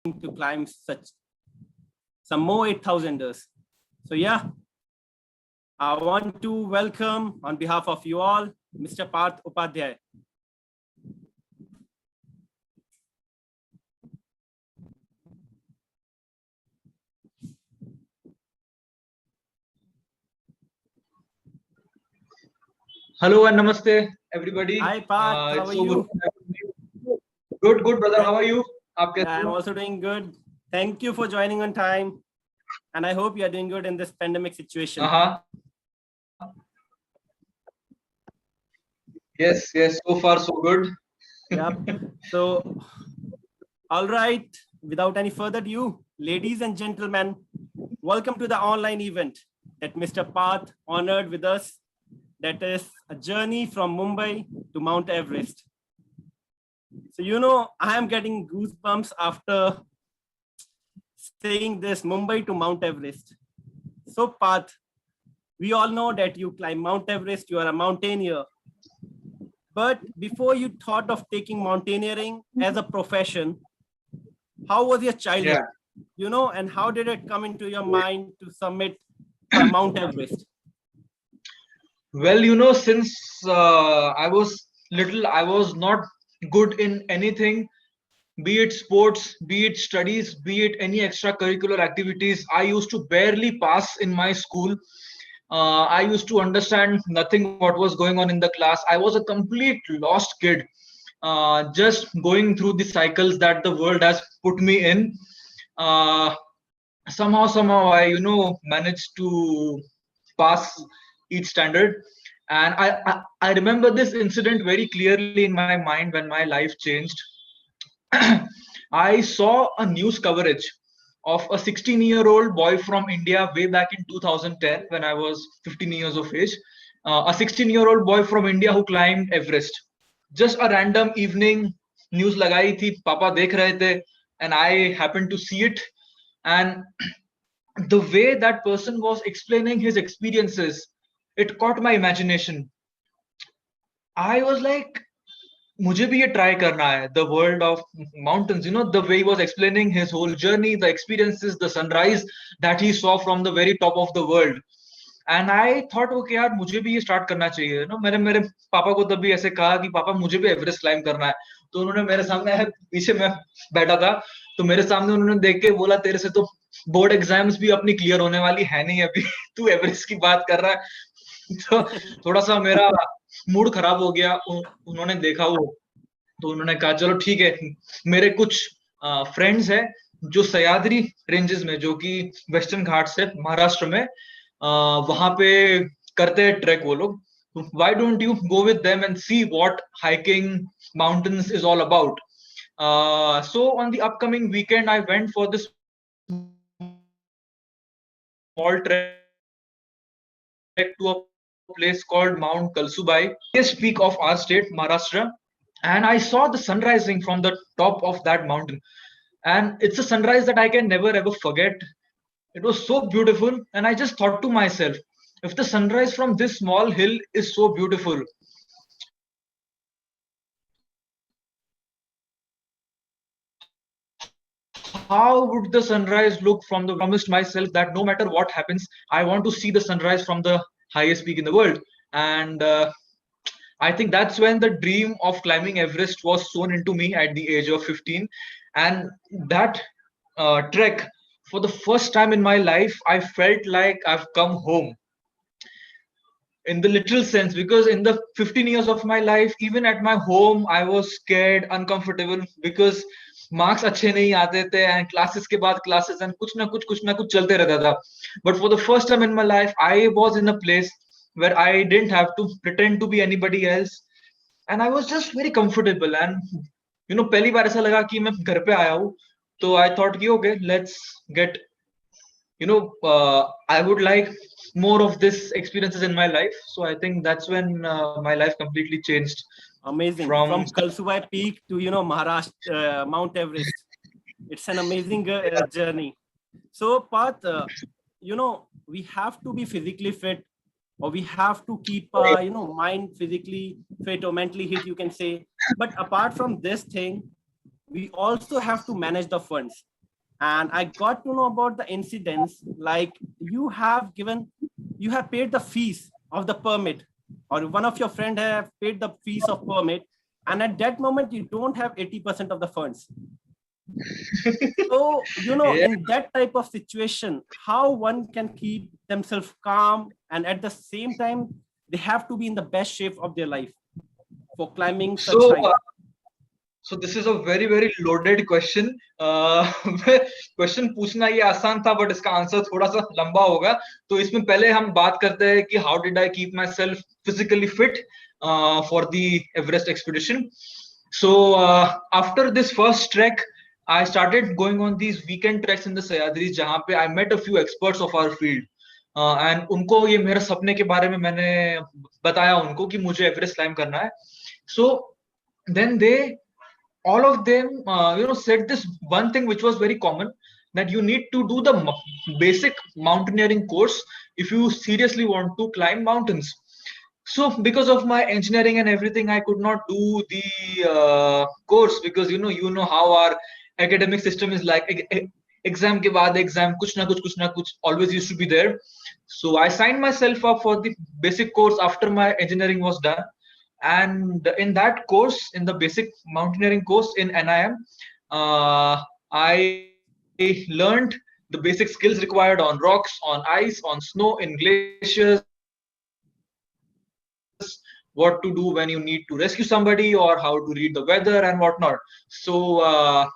to climb some more 8,000ers. So yeah, I want to welcome on behalf of you all, Mr. Parth Upadhyay. Hello and namaste, everybody. Hi Parth, how are so you? Good, brother. How are you? I'm also doing good. Thank you for joining on time. And I hope you are doing good in this pandemic situation. Yes. So far, so good. Yep. So, all right. Without any further ado, ladies and gentlemen, welcome to the online event that Mr. Parth honored with us. That is a journey from Mumbai to Mount Everest. So, I am getting goosebumps after saying this, Mumbai to Mount Everest. So Parth, we all know that you climb Mount Everest, you are a mountaineer. But before you thought of taking mountaineering as a profession, how was your childhood? And how did it come into your mind to summit Mount Everest? Well, since I was little, I was not good in anything, be it sports, be it studies, be it any extracurricular activities. I used to barely pass in my school. I used to understand nothing what was going on in the class. I was a complete lost kid, just going through the cycles that the world has put me in. Somehow I managed to pass each standard. And I remember this incident very clearly in my mind when my life changed. I saw a news coverage of a 16-year-old boy from India way back in 2010 when I was 15 years of age. A 16-year-old boy from India who climbed Everest. Just a random evening, news लगाई थी, पापा देख रहे थे, and I happened to see it. And the way that person was explaining his experiences, it caught my imagination. I was like, मुझे भी ये try करना है, the world of mountains. The way he was explaining his whole journey, the experiences, the sunrise that he saw from the very top of the world. And I thought, okay यार, मुझे भी ये start करना चाहिए. मैंने मेरे पापा को तब भी ऐसे कहा कि पापा मुझे भी एवरेस्ट क्लाइम करना है. तो उन्होंने मेरे सामने, पीछे मैं बैठा था, तो मेरे सामने उन्होंने देख के बोला, तेरे से तो बोर्ड एग्जाम्स भी अपनी क्लियर होने वाली है नहीं अभी, तू एवरेस्ट की बात कर रहा है. तो थोड़ा सा मेरा मूड खराब हो गया. उन्होंने देखा वो, तो उन्होंने कहा चलो ठीक है. मेरे कुछ फ्रेंड्स हैं जो सह्याद्री रेंजेस में, जो कि वेस्टर्न घाट्स है महाराष्ट्र में, वहां पे करते हैं ट्रैक वो लोग. Why don't you go with them and see what hiking mountains is all about? So on the upcoming weekend, I went for this small trek to a place called Mount Kalsubai, highest peak of our state, Maharashtra. And I saw the sun rising from the top of that mountain. And it's a sunrise that I can never ever forget. It was so beautiful. And I just thought to myself, if the sunrise from this small hill is so beautiful, how would the sunrise look from the promised myself that no matter what happens, I want to see the sunrise from the highest peak in the world. And I think that's when the dream of climbing Everest was sown into me at the age of 15. And that trek, for the first time in my life, I felt like I've come home in the literal sense, because in the 15 years of my life, even at my home, I was scared, uncomfortable, because marks अच्छे नहीं आते थे and classes के बाद classes and कुछ ना कुछ चलते रहता था. But for the first time in my life, I was in a place where I didn't have to pretend to be anybody else, and I was just very comfortable. And पहली बार ऐसा लगा कि मैं घर पे आया हूँ. तो I thought कि okay, let's get, I would like more of this experiences in my life. So I think that's when my life completely changed. Amazing. From Kalsubai Peak to Maharashtra, Mount Everest. It's an amazing journey. So Parth, we have to be physically fit, or we have to keep mind physically fit or mentally fit, you can say. But apart from this thing, we also have to manage the funds. and I got to know about the incidents, like you have paid the fees of the permit, or one of your friend have paid the fees of permit, and at that moment you don't have 80% of the funds. So, Yeah. in that type of situation, how one can keep themselves calm, and at the same time, they have to be in the best shape of their life for climbing such So, height. so this is a very very loaded question. Question पूछना ये आसान था, but इसका answer थोड़ा सा लंबा होगा. तो इसमें पहले हम बात करते हैं कि how did I keep my self physically fit for the Everest expedition. So after this first trek, I started going on these weekend treks in the Sahyadris, जहाँ पे I met a few experts of our field. And उनको ये मेरे सपने के बारे में मैंने बताया उनको कि मुझे एवरेस्ट क्लाइम करना है. So then all of them said this one thing which was very common, that you need to do the basic mountaineering course if you seriously want to climb mountains. So because of my engineering and everything, I could not do the course, because you know how our academic system is like. Exam ke baad exam, kuch na kuch always used to be there. So I signed myself up for the basic course after my engineering was done. And in that course, in the basic mountaineering course in NIM, I learned the basic skills required on rocks, on ice, on snow, in glaciers, what to do when you need to rescue somebody, or how to read the weather and whatnot. So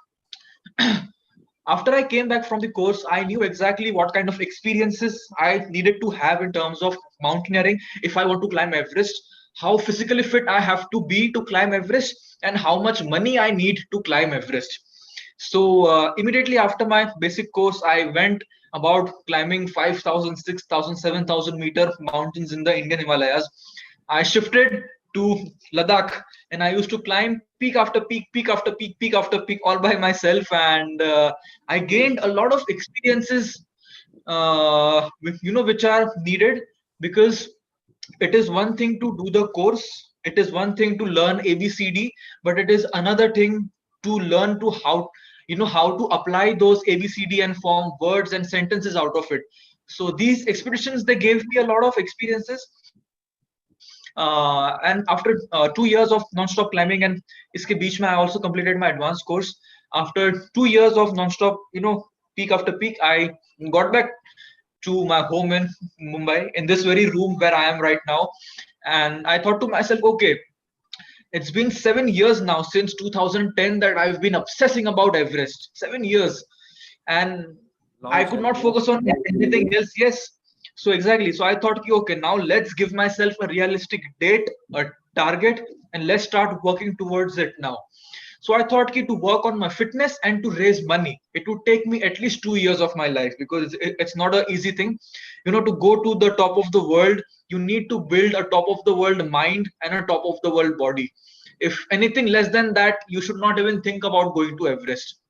after I came back from the course, I knew exactly what kind of experiences I needed to have in terms of mountaineering if I want to climb Everest, how physically fit I have to be to climb Everest, and how much money I need to climb Everest. So immediately after my basic course, I went about climbing 5,000, 6,000, 7,000 meter mountains in the Indian Himalayas. I shifted to Ladakh, and I used to climb peak after peak, peak after peak, peak after peak, all by myself. And I gained a lot of experiences, which are needed, because it is one thing to do the course, it is one thing to learn ABCD, but it is another thing to learn to how to apply those ABCD and form words and sentences out of it. So these expeditions, they gave me a lot of experiences. And after 2 years of non-stop climbing, and iske beech mein I also completed my advanced course. After 2 years of non-stop, peak after peak, I got back to my home in Mumbai, in this very room where I am right now. And I thought to myself, okay, it's been 7 years now, since 2010, that I've been obsessing about Everest. 7 years. And I could not focus on anything else. Yes. So exactly. So I thought, okay, now let's give myself a realistic date, a target, and let's start working towards it now. So I thought to work on my fitness and to raise money, it would take me at least 2 years of my life, because it's not an easy thing. To go to the top of the world, you need to build a top of the world mind and a top of the world body. If anything less than that, you should not even think about going to Everest.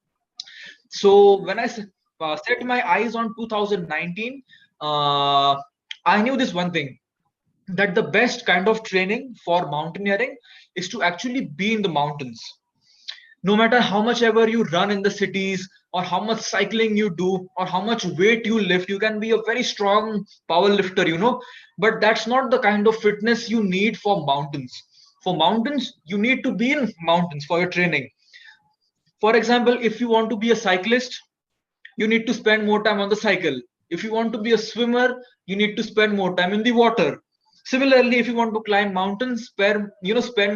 So when I set my eyes on 2019, I knew this one thing, that the best kind of training for mountaineering is to actually be in the mountains. No matter how much ever you run in the cities, or how much cycling you do, or how much weight you lift, you can be a very strong power lifter, but that's not the kind of fitness you need for mountains. For mountains, you need to be in mountains for your training. For example, if you want to be a cyclist, you need to spend more time on the cycle. If you want to be a swimmer, you need to spend more time in the water. Similarly, if you want to climb mountains, spend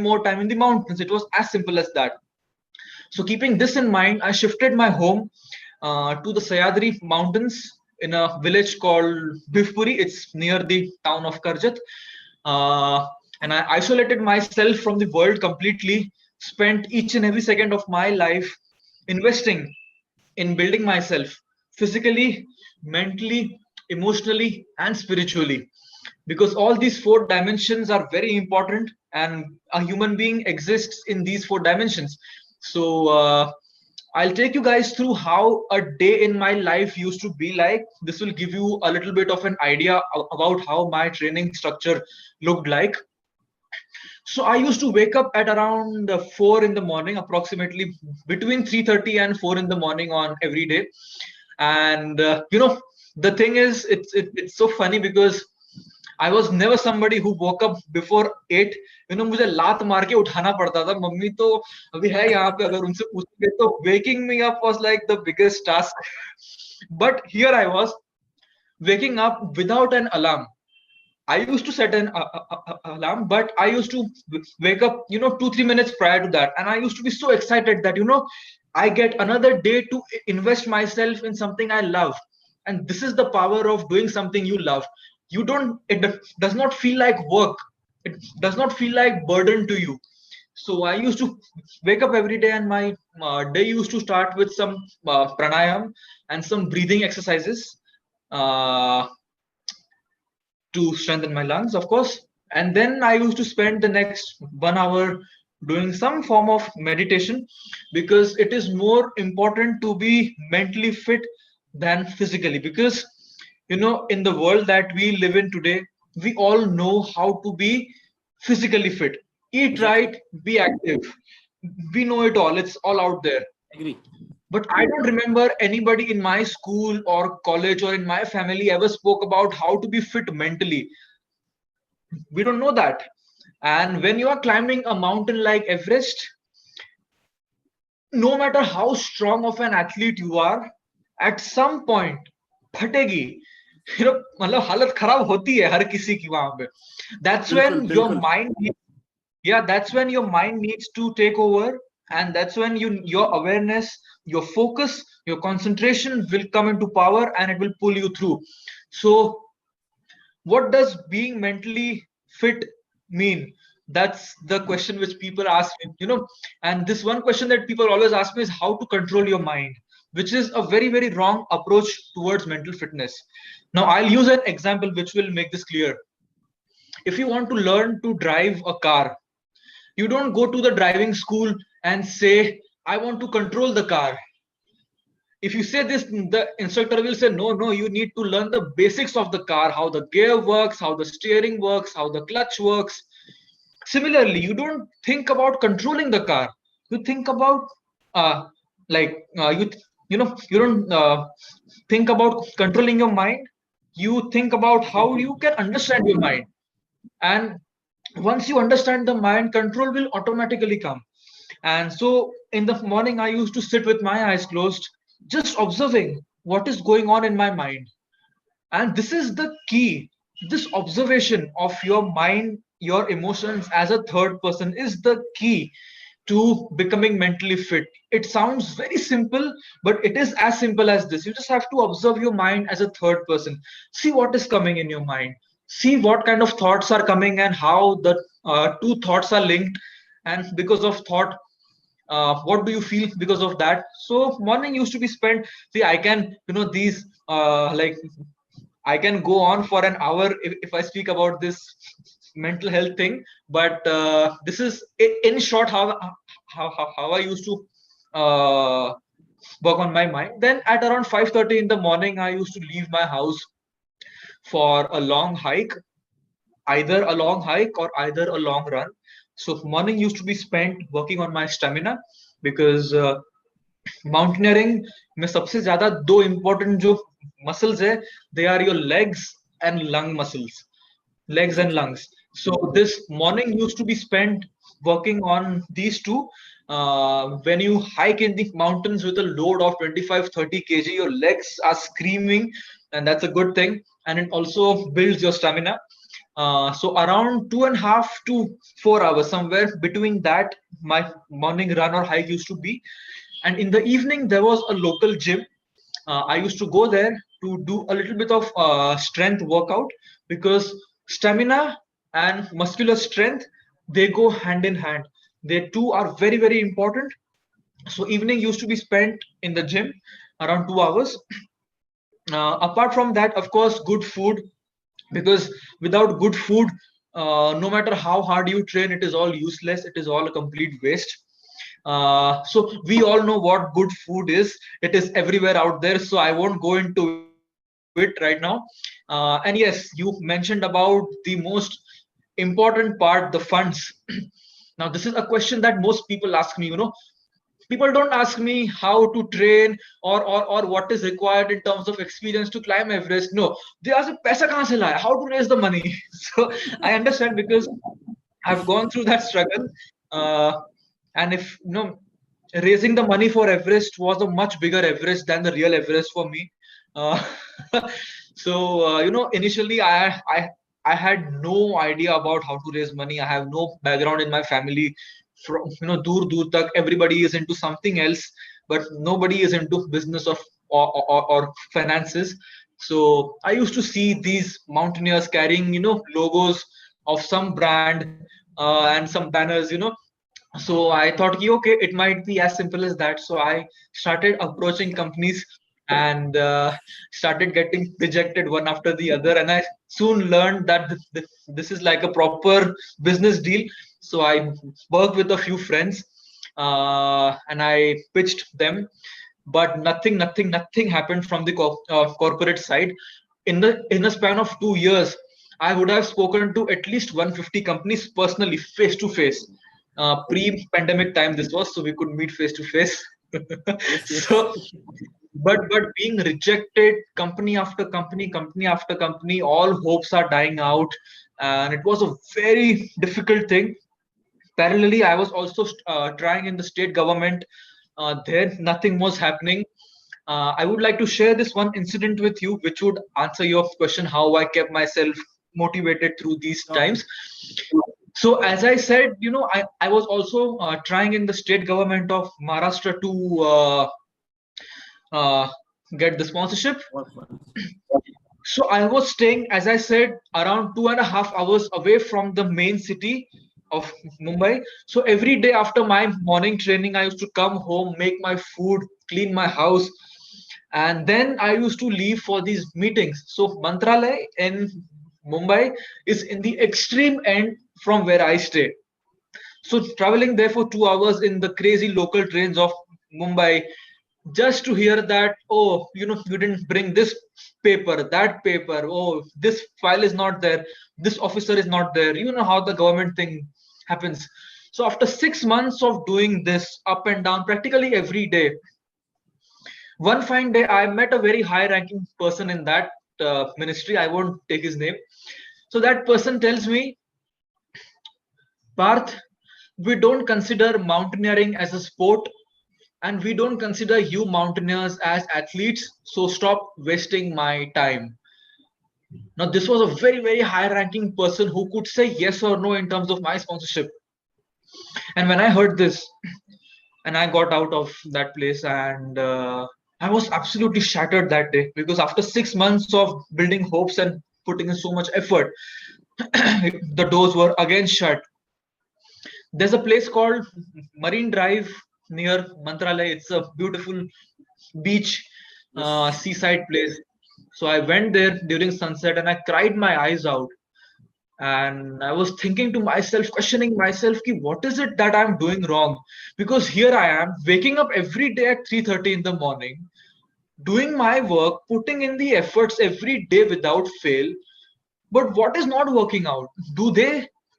more time in the mountains. It was as simple as that. So keeping this in mind, I shifted my home to the Sahyadri mountains in a village called Bhivpuri. It's near the town of Karjat. And I isolated myself from the world completely, spent each and every second of my life investing in building myself physically, mentally, emotionally, and spiritually. Because all these 4 dimensions are very important, and a human being exists in these 4 dimensions. So I'll take you guys through how a day in my life used to be like. This will give you a little bit of an idea about how my training structure looked like. So I used to wake up at around 4 in the morning, approximately between 3:30 and 4 in the morning on every day. And the thing is, it's so funny because I was never somebody who woke up before 8. मुझे लात मार के उठाना पड़ता था. Mummy तो अभी है यहाँ पे, अगर उनसे पूछोगे तो waking me up was like the biggest task. But here I was waking up without an alarm. I used to set an alarm, but I used to wake up, 2-3 minutes prior to that, and I used to be so excited that I get another day to invest myself in something I love. And this is the power of doing something you love. It does not feel like work. It does not feel like burden to you. So I used to wake up every day, and my day used to start with some pranayam and some breathing exercises. To strengthen my lungs, of course. And then I used to spend the next 1 hour doing some form of meditation, because it is more important to be mentally fit than physically. Because, in the world that we live in today, we all know how to be physically fit. Eat right, be active. We know it all, it's all out there. Agree. But I don't remember anybody in my school or college or in my family ever spoke about how to be fit mentally. We don't know that. And when you are climbing a mountain like Everest, no matter how strong of an athlete you are, at some point, phategi. मतलब हालत खराब होती है हर किसी की वहां पे. That's when your mind, that's when your mind needs to take over, and that's when your awareness, your focus, your concentration will come into power, and it will pull you through. So what does being mentally fit mean? That's the question which people ask me, and this one question that people always ask me is how to control your mind, which is a very, very wrong approach towards mental fitness. Now I'll use an example which will make this clear. If you want to learn to drive a car, you don't go to the driving school and say, I want to control the car. If you say this, the instructor will say, no, you need to learn the basics of the car, how the gear works, how the steering works, how the clutch works. Similarly, you don't think about controlling the car. You think about you don't think about controlling your mind. You think about how you can understand your mind. And once you understand the mind, control will automatically come. And so in the morning, I used to sit with my eyes closed, just observing what is going on in my mind. And this is the key. This observation of your mind, your emotions as a third person is the key to becoming mentally fit. It sounds very simple, but it is as simple as this. You just have to observe your mind as a third person. See what is coming in your mind. See what kind of thoughts are coming and how the two thoughts are linked. And because of thought, what do you feel because of that? So morning used to be spent. See, I can, these I can go on for an hour if I speak about this mental health thing, but this is in short how I used to work on my mind. Then at around 5:30 in the morning, I used to leave my house for a long hike, either a long hike or either a long run. So morning used to be spent working on my stamina, because mountaineering में सबसे ज्यादा दो important जो muscles है, they are your legs and lung muscles, legs and lungs. So this morning used to be spent working on these two. When you hike in the mountains with a load of 25-30 kg, your legs are screaming, and that's a good thing, and it also builds your stamina. So around 2.5 to 4 hours, somewhere between that, my morning run or hike used to be. And in the evening, there was a local gym. I used to go there to do a little bit of strength workout, because stamina and muscular strength, they go hand in hand. They two are very, very important. So evening used to be spent in the gym around 2 hours. Apart from that, of course, good food, because without good food, no matter how hard you train, it is all useless. It is all a complete waste. So we all know what good food is. It is everywhere out there, so I won't go into it right now. And yes, you mentioned about the most important part, the funds. Now, this is a question that most people ask me. People don't ask me how to train or what is required in terms of experience to climb Everest. No, they ask me, "Paisa kahan se laya? How to raise the money?" So I understand because I've gone through that struggle. Uh, and if raising the money for Everest was a much bigger Everest than the real Everest for me. Uh, so initially I had no idea about how to raise money. I have no background in my family. From dur dur tak everybody is into something else, but nobody is into business of or finances. So I used to see these mountaineers carrying logos of some brand and some banners. So I thought, okay, it might be as simple as that. So I started approaching companies and started getting rejected one after the other. And I soon learned that this is like a proper business deal. So I worked with a few friends and I pitched them, but nothing happened from the corporate side. In a span of 2 years, I would have spoken to at least 150 companies personally, face to face. Pre-pandemic time this was, so we could meet face to face. Yes, yes. So but being rejected, company after company, all hopes are dying out, and it was a very difficult thing. Parallelly, I was also trying in the state government. There nothing was happening. I would like to share this one incident with you, which would answer your question how I kept myself motivated through these Sure. times. So as I said, I was also trying in the state government of Maharashtra to uh, get the sponsorship. Work for- So I was staying, as I said, around 2.5 hours away from the main city of Mumbai. So every day after my morning training, I used to come home, make my food, clean my house, and then I used to leave for these meetings. So Mantralay in Mumbai is in the extreme end from where I stay. So traveling there for 2 hours in the crazy local trains of Mumbai, just to hear that, oh, you didn't bring this paper, that paper, oh, this file is not there, this officer is not there. You know how the government thing happens. So after 6 months of doing this up and down practically every day, one fine day I met a very high ranking person in that ministry. I won't take his name. So that person tells me, Parth, we don't consider mountaineering as a sport, and we don't consider you mountaineers as athletes, so stop wasting my time. Now this was a very very high ranking person who could say yes or no in terms of my sponsorship. And when I heard this, and I got out of that place, and I was absolutely shattered that day, because after 6 months of building hopes and putting in so much effort, the doors were again shut. There's a place called Marine Drive near Mantralay. It's a beautiful beach, Yes. seaside place. So I went there during sunset and I cried my eyes out. And I was thinking to myself, questioning myself, ki, what is it that I'm doing wrong? Because here I am waking up every day at 3:30 in the morning, doing my work, putting in the efforts every day without fail. But what is not working out?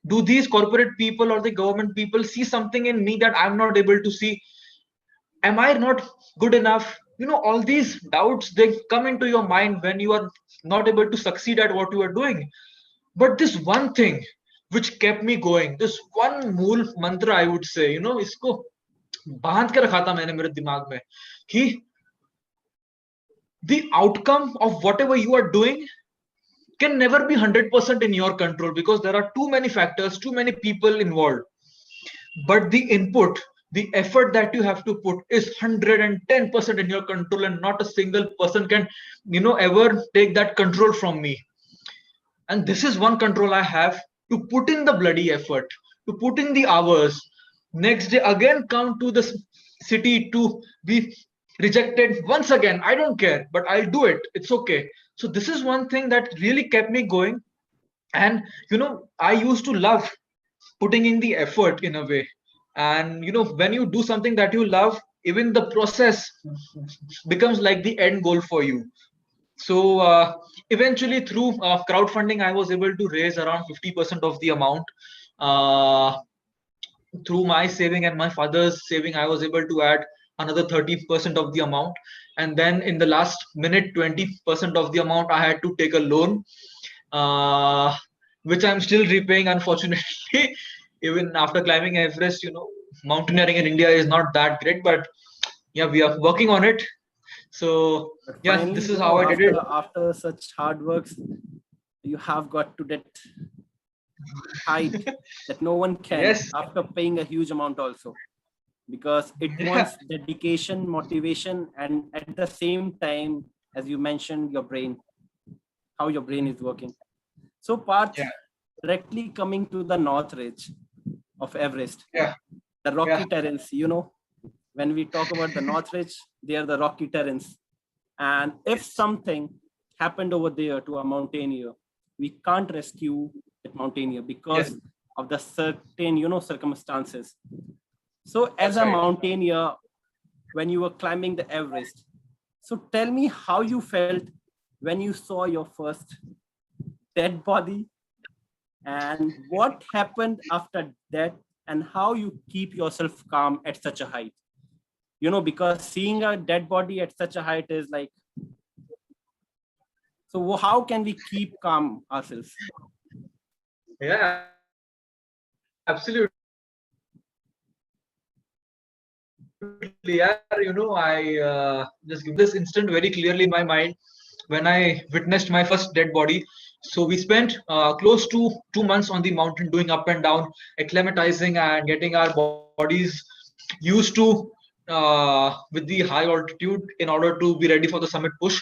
Do these corporate people or the government people see something in me that I'm not able to see? Am I not good enough? All these doubts, they come into your mind when you are not able to succeed at what you are doing. But this one thing which kept me going, this one mool mantra, I would say, isko बांध के रखा था मैंने मेरे दिमाग में कि the outcome of whatever you are doing can never be 100% in your control, because there are too many factors, too many people involved. But the input, the effort that you have to put is 110% in your control, and not a single person can ever take that control from me. And this is one control I have, to put in the bloody effort, to put in the hours, next day again come to the city to be rejected once again. I don't care, but I'll do it. It's okay. So this is one thing that really kept me going. And I used to love putting in the effort in a way. And when you do something that you love, even the process becomes like the end goal for you. So eventually through crowdfunding, I was able to raise around 50% of the amount. Uh, Through my saving and my father's saving, I was able to add another 30% of the amount. And then in the last minute, 20% of the amount, I had to take a loan, uh, which I'm still repaying, unfortunately. Even after climbing Everest, mountaineering in India is not that great, but yeah, we are working on it. So But yeah, finally, this is how I did it. after such hard works, you have got to that height that no one can Yes. after paying a huge amount also, because it Yeah. wants dedication, motivation, and at the same time, as you mentioned, your brain, how your brain is working. So Parth, Yeah. directly coming to the north ridge of Everest, Yeah. the rocky Yeah. terrains, when we talk about the north ridge, they are the rocky terrains. And if something happened over there to a mountaineer, we can't rescue that mountaineer because Yes. of the certain, circumstances. So as That's a right. mountaineer, when you were climbing the Everest, so tell me how you felt when you saw your first dead body, and what happened after that, and how you keep yourself calm at such a height. Because seeing a dead body at such a height is like, so how can we keep calm ourselves? Yeah, absolutely. Yeah, I just give this instant very clearly in my mind when I witnessed my first dead body. So we spent close to 2 months on the mountain doing up and down, acclimatizing and getting our bodies used to with the high altitude in order to be ready for the summit push.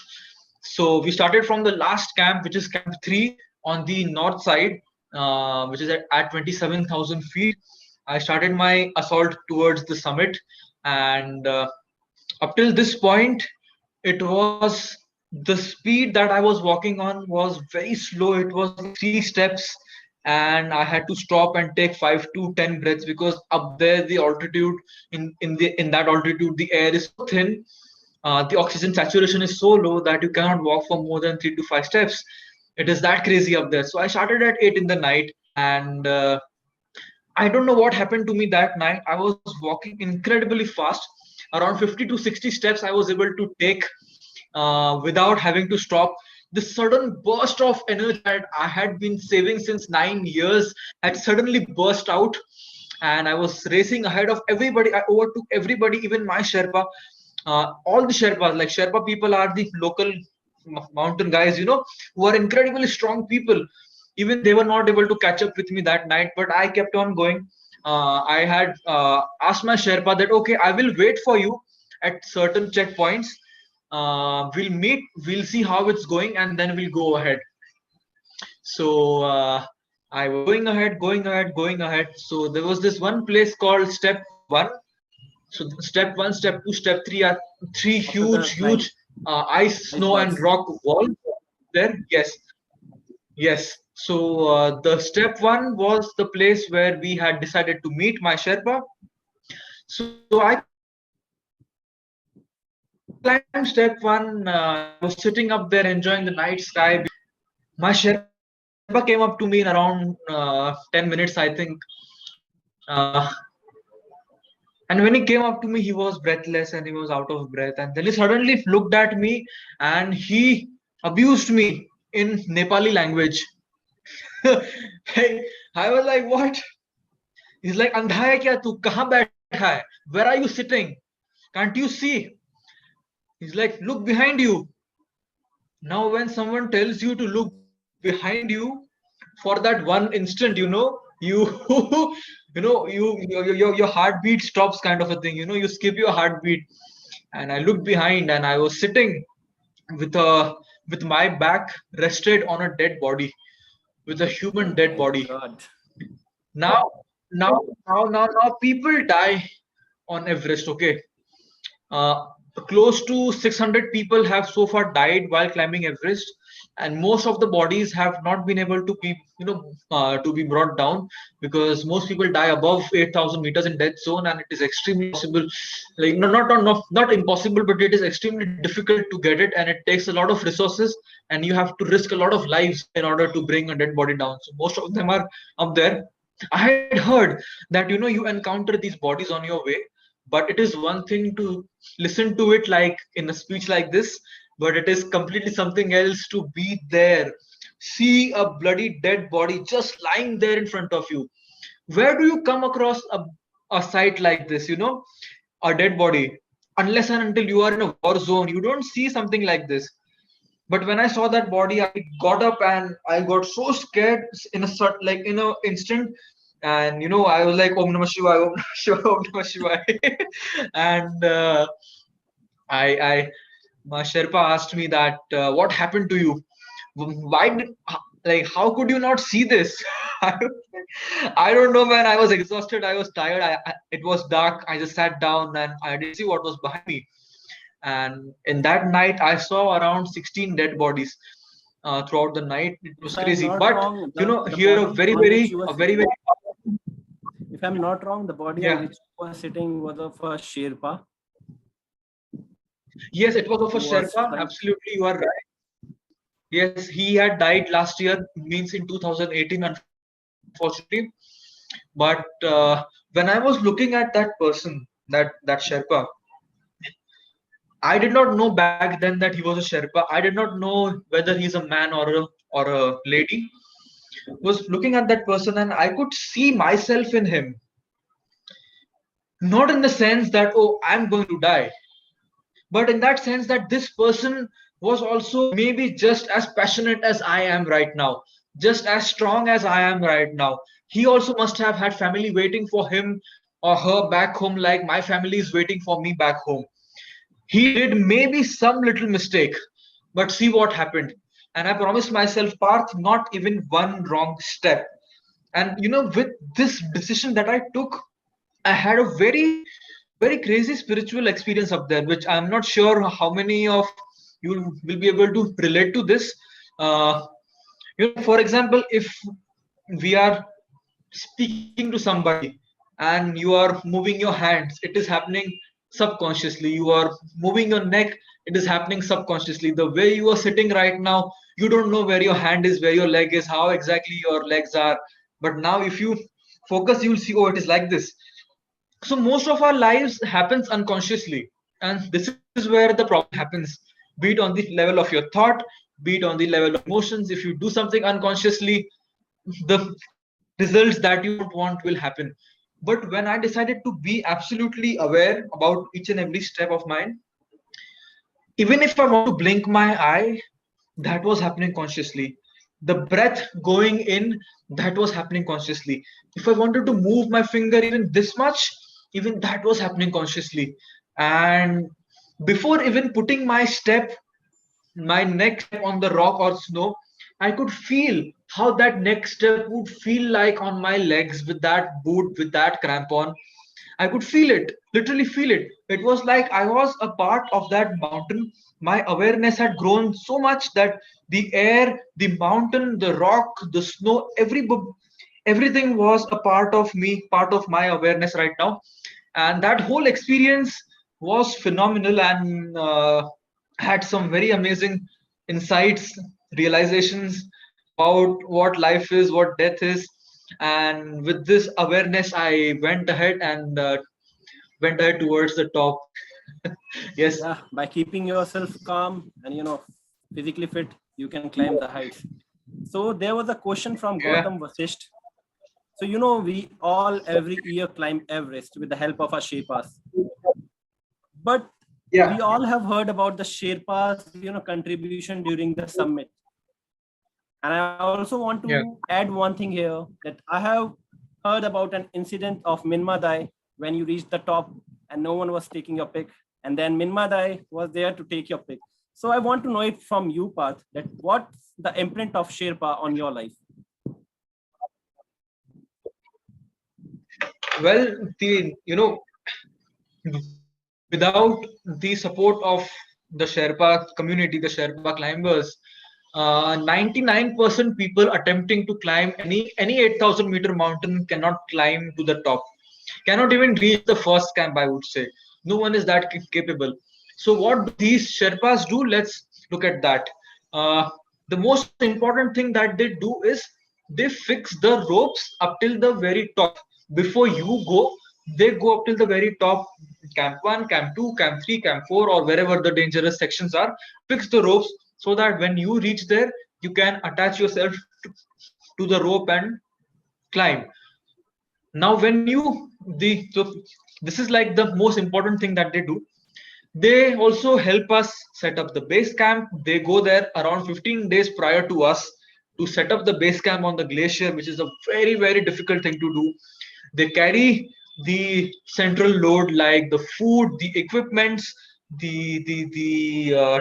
So we started from the last camp, which is Camp 3 on the north side, which is at 27,000 feet. I started my assault towards the summit, and up till this point, it was the speed that I was walking on was very slow. It was like 3 steps, and I had to stop and take 5 to 10 breaths because up there the altitude in that altitude the air is so thin, the oxygen saturation is so low that you cannot walk for more than 3 to 5 steps. It is that crazy up there. So I started at 8 in the night, and I don't know what happened to me that night. I was walking incredibly fast. Around 50 to 60 steps I was able to take without having to stop. This sudden burst of energy that I had been saving since 9 years had suddenly burst out, and I was racing ahead of everybody. I overtook everybody, even my Sherpa. All the Sherpas, like Sherpa people, are the local mountain guys, who are incredibly strong people. Even they were not able to catch up with me that night, but I kept on going. I had asked my Sherpa that, okay, I will wait for you at certain checkpoints. We'll meet, we'll see how it's going, and then we'll go ahead. So I was going ahead, going ahead, going ahead. So there was this one place called Step 1. So Step 1, Step 2, Step 3 are three After the huge ice, snow, and icebergs. rock walls there. Yes, yes. So the Step 1 was the place where we had decided to meet my Sherpa. So I climbed Step 1. I was sitting up there enjoying the night sky. My Sherpa came up to me in around 10 minutes, I think. Uh, and when he came up to me, he was breathless and he was out of breath. And then he suddenly looked at me and he abused me in Nepali language. I was like, what? He's like, andha hai kya tu? Kahan baitha hai? Where are you sitting? Can't you see? He's like, look behind you. Now, when someone tells you to look behind you for that one instant, you your heartbeat stops, kind of a thing. You skip your heartbeat. And I looked behind, and I was sitting with a with my back rested on a dead body, with a human Oh dead my body. God. Now, now, people die on Everest. Okay, uh, close to 600 people have so far died while climbing Everest, and most of the bodies have not been able to be, to be brought down, because most people die above 8,000 meters in death zone, and it is extremely possible, like no, not impossible, but it is extremely difficult to get it, and it takes a lot of resources, and you have to risk a lot of lives in order to bring a dead body down. So most of them are up there. I had heard that you encounter these bodies on your way, but it is one thing to listen to it like in a speech like this, but it is completely something else to be there, see a bloody dead body just lying there in front of you. Where do you come across a sight like this, a dead body? Unless and until you are in a war zone, you don't see something like this. But when I saw that body, I got up and I got so scared in a sort, like in an instant. And I was like, Om Namah Shivaya, Om Namah Shivaya, Om Namah Shivaya. And I my Sherpa asked me that, what happened to you? Why did, like, how could you not see this? I don't know, man. I was exhausted. I was tired. It was dark. I just sat down and I didn't see what was behind me. And in that night, I saw around 16 dead bodies throughout the night. It was If I'm crazy. not But wrong, the here a body very, on which very, you were a very, very, sitting, if I'm not wrong, the body on yeah. which you were sitting was of a Sherpa Yes, it was of a who was Sherpa. like, Absolutely, you are right. Yes, he had died last year, means in 2018, unfortunately. But when I was looking at that person, that Sherpa, I did not know back then that he was a Sherpa. I did not know whether he's a man or a lady. Was looking at that person and I could see myself in him. Not in the sense that, oh, I'm going to die, but in that sense that this person was also maybe just as passionate as I am right now, just as strong as I am right now. He also must have had family waiting for him or her back home, like my family is waiting for me back home. He did maybe some little mistake, but see what happened. And I promised myself, Parth, not even one wrong step. And with this decision that I took, I had a very, very crazy spiritual experience up there, which I'm not sure how many of you will be able to relate to this. Uh, for example, if we are speaking to somebody and you are moving your hands, it is happening subconsciously. You are moving your neck, it is happening subconsciously. The way you are sitting right now, you don't know where your hand is, where your leg is, how exactly your legs are. But now, if you focus, you'll see, oh, it is like this. So most of our lives happens unconsciously, and this is where the problem happens, be it on the level of your thought, be it on the level of emotions. If you do something unconsciously, the results that you don't want will happen. But when I decided to be absolutely aware about each and every step of mine, even if I want to blink my eye, that was happening consciously. The breath going in, that was happening consciously. If I wanted to move my finger even this much, even that was happening consciously. And before even putting my next step on the rock or snow, I could feel how that next step would feel like on my legs with that boot, with that crampon. I could feel it, literally feel it. It was like I was a part of that mountain. My awareness had grown so much that the air, the mountain, the rock, the snow, everything was a part of me, part of my awareness right now. And that whole experience was phenomenal, and had some very amazing insights, realizations about what life is, what death is. And with this awareness, I went ahead towards the top. Yes. yeah, by keeping yourself calm and physically fit, you can climb the heights. So there was a question from Yeah. Gautam Vasisht. So we all every year climb Everest with the help of our Sherpas. But Yeah. we all have heard about the Sherpas, contribution during the summit. And I also want Yeah. to add one thing here, that I have heard about an incident of Minma Dai when you reached the top and no one was taking your pic. And then Minma Dai was there to take your pic. So I want to know it from you, Parth, that what's the imprint of Sherpa on your life? Well, the without the support of the Sherpa community, the Sherpa climbers, 99% people attempting to climb any 8,000-meter mountain cannot climb to the top, cannot even reach the first camp, I would say. No one is that capable. So what do these Sherpas do? Let's look at that. Uh, the most important thing that they do is they fix the ropes up till the very top. Before you go, they go up till the very top, camp 1, camp 2, camp 3, camp 4, or wherever the dangerous sections are. Fix the ropes so that when you reach there, you can attach yourself to the rope and climb. Now when you the so this is like the most important thing that they do. They also help us set up the base camp. They go there around 15 days prior to us to set up the base camp on the glacier, which is a very very difficult thing to do. They carry the central load like the food, the equipments, the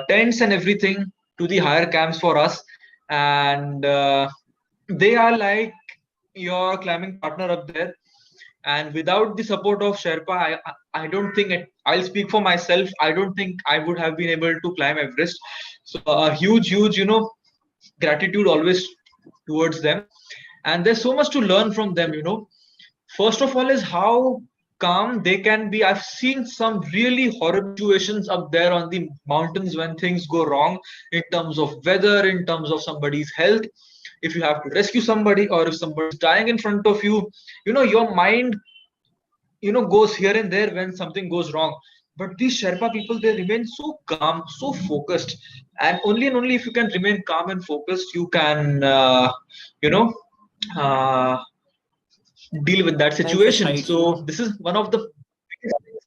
tents and everything to the higher camps for us. And they are like your climbing partner up there. And without the support of Sherpa, I don't think I'll speak for myself. I don't think I would have been able to climb Everest. So a huge gratitude always towards them. And there's so much to learn from them. First of all is how calm they can be. I've seen some really horrible situations up there on the mountains when things go wrong in terms of weather, in terms of somebody's health. If you have to rescue somebody or if somebody's dying in front of you, your mind goes here and there when something goes wrong. But these Sherpa people, they remain so calm, so focused. And only if you can remain calm and focused, you can you know uh, deal with that Climb such situation. heights, So this is one of the biggest things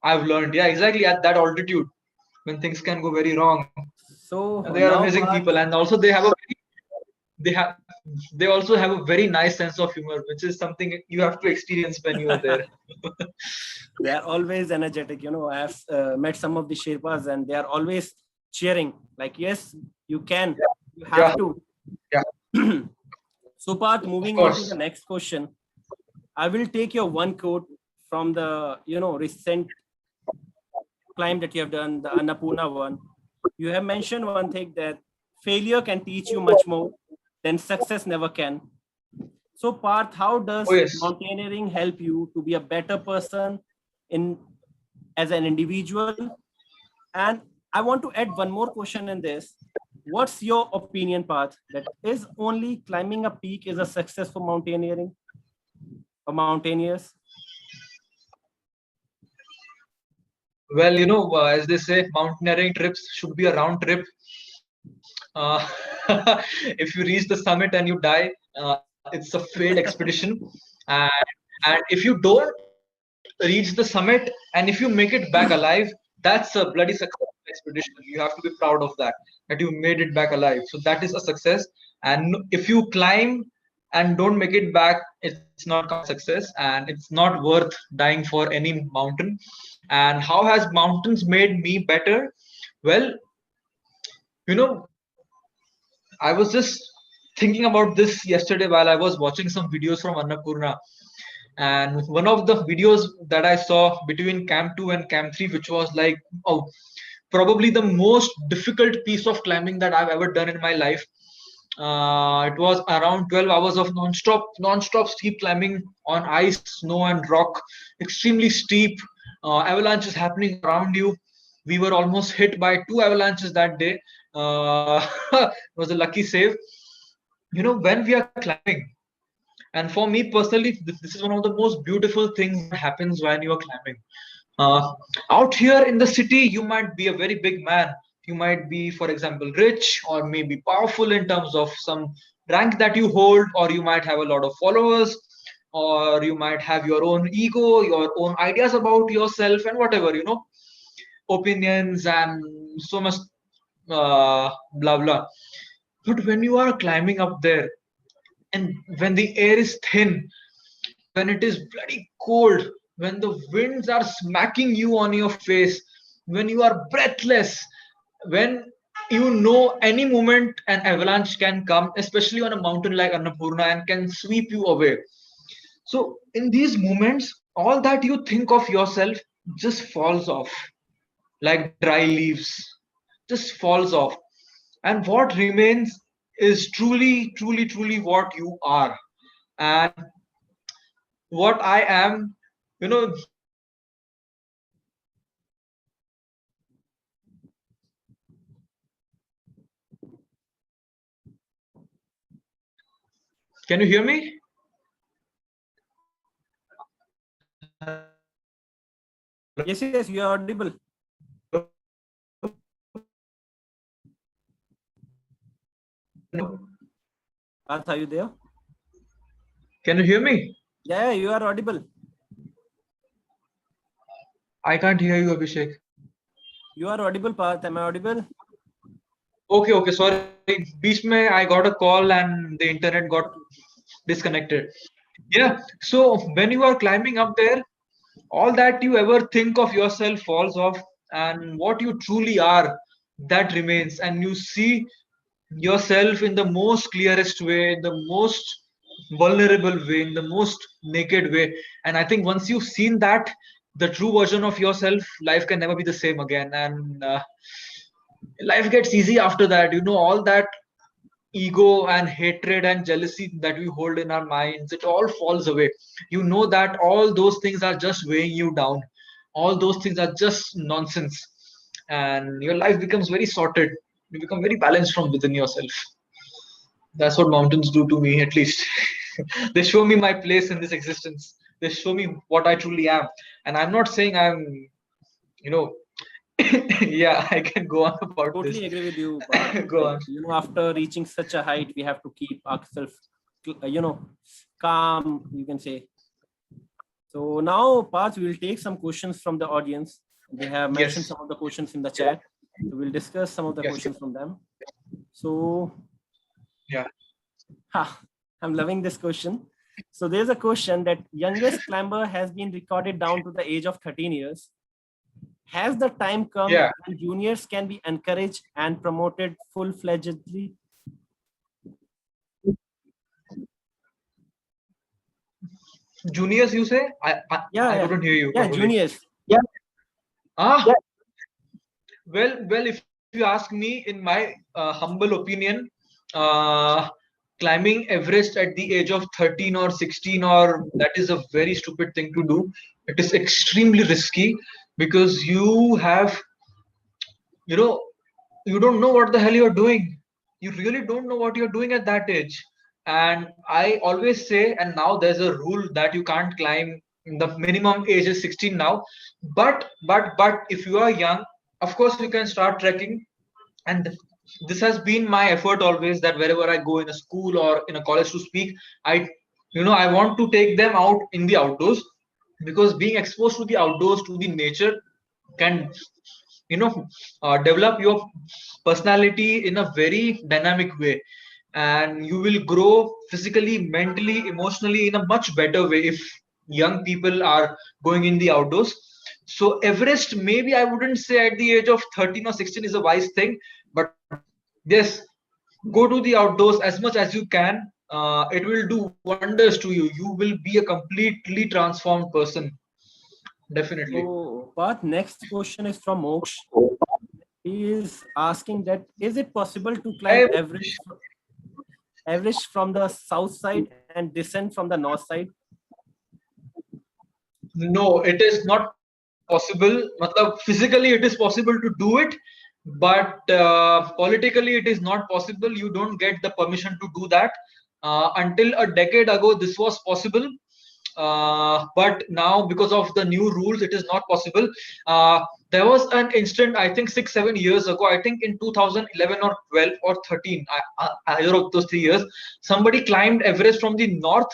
I've learned. Yeah, exactly, at that altitude when things can go very wrong. So And they are now, amazing Parth, people, and also they have they also have a very nice sense of humor, which is something you have to experience when you are there. they are always energetic. I have met some of the Sherpas, and they are always cheering. Like, yes, you can, you have Yeah, to. yeah, So, Parth, of moving on to the course. next question, I will take your one quote from the recent climb that you have done, the Annapurna one. You have mentioned one thing, that failure can teach you much more than success never can. So, Parth, how Oh does yes. mountaineering help you to be a better person in as an individual? And I want to add one more question in this. What's your opinion, Parth, that is only climbing a peak is a success for mountaineering or mountaineers? Well, as they say, mountaineering trips should be a round trip. Uh, if you reach the summit and you die, it's a failed expedition. And and if you don't reach the summit and if you make it back alive, that's a bloody successful expedition. You have to be proud of that you made it back alive. So that is a success. And if you climb and don't make it back, it's not called success, and it's not worth dying for any mountain. And how has mountains made me better? Well, you know I was just thinking about this yesterday while I was watching some videos from Annapurna. And one of the videos that I saw between Camp 2 and Camp 3, which was like, oh, probably the most difficult piece of climbing that I've ever done in my life. It was around 12 hours of non-stop steep climbing on ice, snow, and rock, extremely steep. Avalanches happening around you. We were almost hit by two avalanches that day. It was a lucky save. When we are climbing, and for me personally, this is one of the most beautiful things that happens when you are climbing. uh, Out here in the city, you might be a very big man. You might be, for example, rich or maybe powerful in terms of some rank that you hold, or you might have a lot of followers, or you might have your own ego, your own ideas about yourself, and whatever, opinions and so much blah blah. But when you are climbing up there, and when the air is thin, when it is bloody cold, when the winds are smacking you on your face, when you are breathless, when any moment an avalanche can come, especially on a mountain like Annapurna, and can sweep you away. So in these moments, all that you think of yourself, just falls off like dry leaves, just falls off. And what remains is truly, truly, truly what you are. And what I am, you know, can you hear me? Yes, you are audible. Parth, are you there? Can you hear me? Yeah, you are audible. I can't hear you, Abhishek. You are audible, Parth. Am I audible? Okay, sorry. Beach mein I got a call and the internet got disconnected. Yeah. So when you are climbing up there, all that you ever think of yourself falls off, and what you truly are, that remains. And you see yourself in the most clearest way, in the most vulnerable way, in the most naked way. And I think once you've seen that, the true version of yourself, life can never be the same again. And life gets easy after that. All that ego and hatred and jealousy that we hold in our minds, it all falls away. That all those things are just weighing you down, all those things are just nonsense, and your life becomes very sorted. You become very balanced from within yourself. That's what mountains do to me, at least. They show me my place in this existence. They show me what I truly am. And I'm not saying I'm, you know yeah, I can go on about this. Totally agree with you, Parth. Go on. After reaching such a height, we have to keep ourselves, calm, you can say. So now, Parth, we will take some questions from the audience. They have mentioned Yes. some of the questions in the chat. So we'll discuss some of the Yes. questions from them. So, Yeah. I'm loving this question. So there's a question that youngest climber has been recorded down to the age of 13 years. Has the time come Yeah. when juniors can be encouraged and promoted full-fledgedly? Juniors, you say? I couldn't hear you. Yeah, properly. juniors. Ah, well, if you ask me, in my humble opinion, climbing Everest at the age of 13 or 16, or that is a very stupid thing to do. It is extremely risky because you don't know what the hell you're doing. You really don't know what you're doing at that age. And I always say, and now there's a rule that you can't climb. The minimum age is 16 now. But if you are young, of course you can start trekking. And this has been my effort always, that wherever I go in a school or in a college to speak, I want to take them out in the outdoors, because being exposed to the outdoors, to the nature, can develop your personality in a very dynamic way, and you will grow physically, mentally, emotionally in a much better way if young people are going in the outdoors. So Everest, maybe I wouldn't say at the age of 13 or 16 is a wise thing, but yes, go to the outdoors as much as you can. It will do wonders to you. You will be a completely transformed person, definitely. So, Parth, next question is from Moksh. He is asking that, is it possible to climb Everest from the south side and descend from the north side? No, it is not possible. Matlab, physically, it is possible to do it, but politically, it is not possible. You don't get the permission to do that. Until a decade ago, this was possible. But now, because of the new rules, it is not possible. There was an instant, I think 6-7 years ago, I think in 2011 or 12 or 13, either of those 3 years, somebody climbed Everest from the north,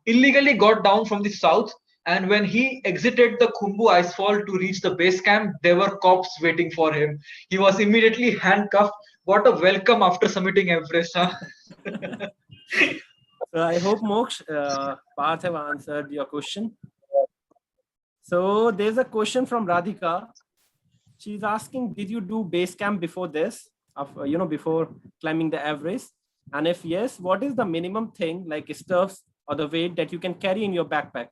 illegally got down from the south, and when he exited the Khumbu icefall to reach the base camp, there were cops waiting for him. He was immediately handcuffed. What a welcome after summiting Everest, huh? So I hope Moksh, Parth have answered your question. So there's a question from Radhika. She's asking, did you do base camp before this, before climbing the Everest? And if yes, what is the minimum thing like stuffs or the weight that you can carry in your backpack?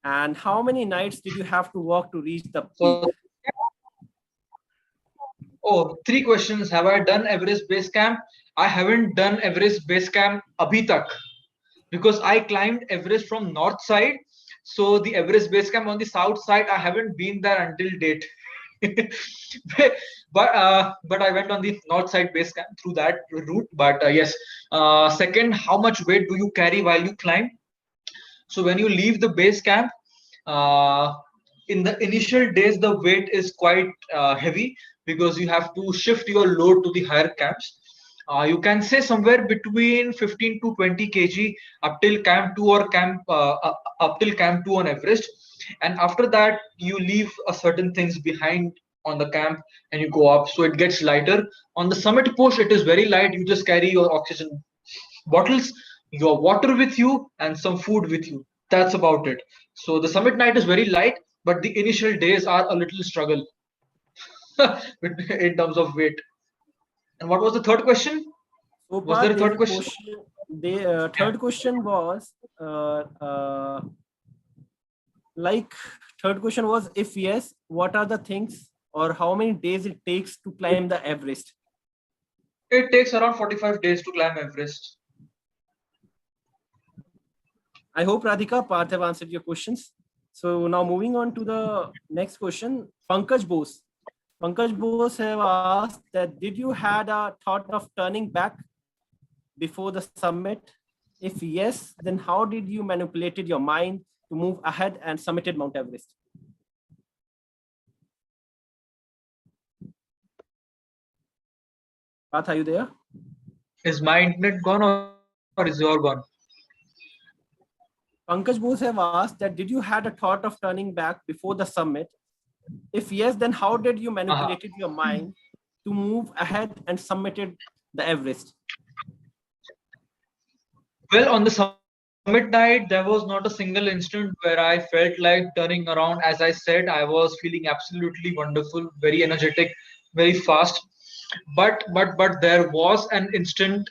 And how many nights did you have to walk to reach the So, peak? oh, three questions. Have I done Everest Base Camp? I haven't done Everest Base Camp abhi tak, because I climbed Everest from north side. So the Everest Base Camp on the south side, I haven't been there until date. but I went on the north side base camp through that route. But yes, second, how much weight do you carry while you climb? So when you leave the base camp, uh, in the initial days, the weight is quite heavy because you have to shift your load to the higher camps. You can say somewhere between 15 to 20 kg up till camp 2 or up till camp 2 on Everest, and after that you leave a certain things behind on the camp and you go up, so it gets lighter. On the summit push, it is very light. You just carry your oxygen bottles, your water with you, and some food with you. That's about it. So the summit night is very light, but the initial days are a little struggle in terms of weight. And what was the third question? So, Was there Parth, a there's third a question? question. The third question was, like, third question was, if yes, what are the things or how many days it takes to climb the Everest? It takes around 45 days to climb Everest. I hope Radhika, Parth have answered your questions. So now moving on to the next question, Pankaj Bose. Pankaj Bose have asked that, did you had a thought of turning back before the summit? If yes, then how did you manipulated your mind to move ahead and summited Mount Everest? Parth, are you there? Is my internet gone or is your gone? Pankaj Bose have asked that, did you had a thought of turning back before the summit? If yes, then how did you manipulated your mind to move ahead and summited the Everest? Well, on the summit night, there was not a single instant where I felt like turning around. As I said, I was feeling absolutely wonderful, very energetic, very fast. But there was an instant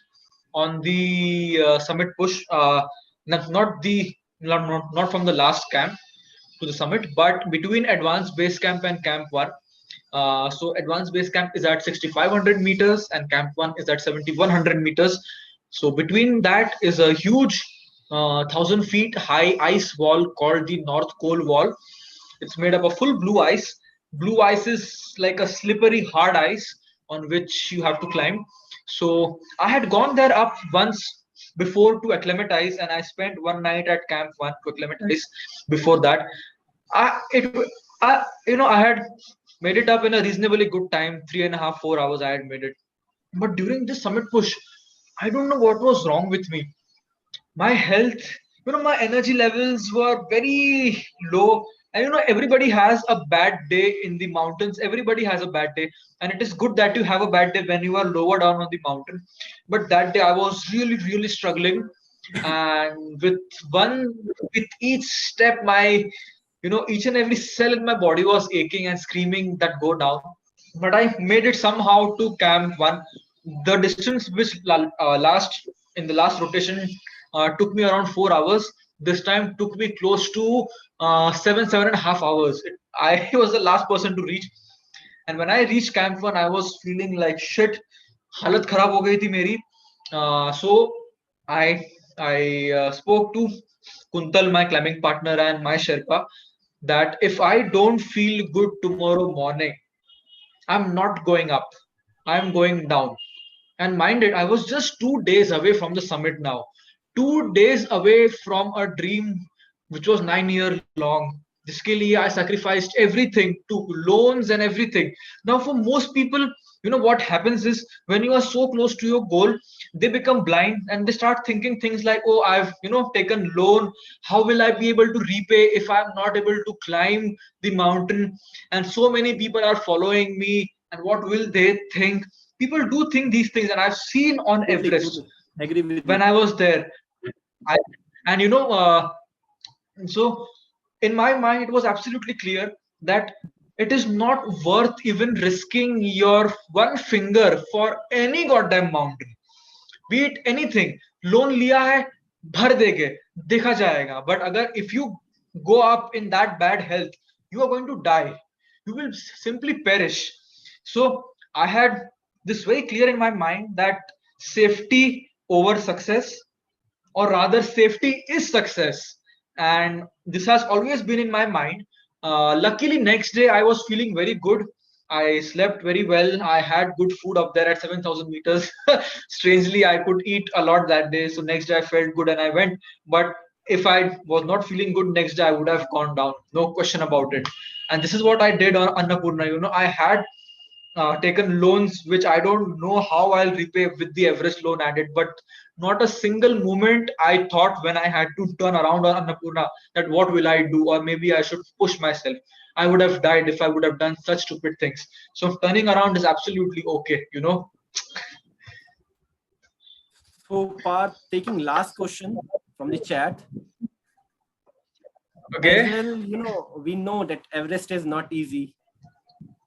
on the summit push, not from the last camp to the summit, but between advanced base camp and camp one. So advanced base camp is at 6,500 meters and camp one is at 7,100 meters. So between that is a huge 1,000 feet high ice wall called the North Cole Wall. It's made up of full blue ice. Blue ice is like a slippery hard ice on which you have to climb. So I had gone there up once before to acclimatize, and I spent one night at camp one to acclimatize. Before that, it I had made it up in a reasonably good time, 3.5 4 hours I had made it. But during this summit push, I don't know what was wrong with me. My health, my energy levels were very low. And everybody has a bad day in the mountains. Everybody has a bad day, and it is good that you have a bad day when you are lower down on the mountain. But that day I was really, really struggling, and with each step, my each and every cell in my body was aching and screaming that go down. But I made it somehow to camp one. The distance which last in the last rotation took me around 4 hours. This time took me close to 7.5 hours. I was the last person to reach, and when I reached camp one, I was feeling like shit. हालत खराब हो गई थी मेरी. So I spoke to Kuntal, my climbing partner, and my Sherpa, that if I don't feel good tomorrow morning, I'm not going up. I'm going down. And mind it, I was just 2 days away from the summit now. 2 days away from a dream which was 9 years long. जिसके लिए I sacrificed everything, took loans and everything. Now, for most people, what happens is when you are so close to your goal, they become blind and they start thinking things like, oh, I've taken loan. How will I be able to repay if I'm not able to climb the mountain? And so many people are following me, and what will they think? People do think these things, and I've seen on Everest Agree with when you. I was there. And so in my mind, it was absolutely clear that it is not worth even risking your one finger for any goddamn mountain, be it anything. Loan लिया है, भर देंगे, देखा जाएगा. But अगर if you go up in that bad health, you are going to die. You will simply perish. So I had this very clear in my mind that safety over success, or rather safety is success, and this has always been in my mind. Luckily next day I was feeling very good. I slept very well. I had good food up there at 7,000 meters. Strangely, I could eat a lot that day, so next day I felt good and I went. But if I was not feeling good next day, I would have gone down, no question about it. And this is what I did on Annapurna. I had taken loans which I don't know how I'll repay with the Everest loan added, but not a single moment I thought when I had to turn around on Annapurna that what will I do, or maybe I should push myself. I would have died if I would have done such stupid things. So turning around is absolutely okay. So, Parth, taking last question from the chat. Okay. As well, we know that Everest is not easy.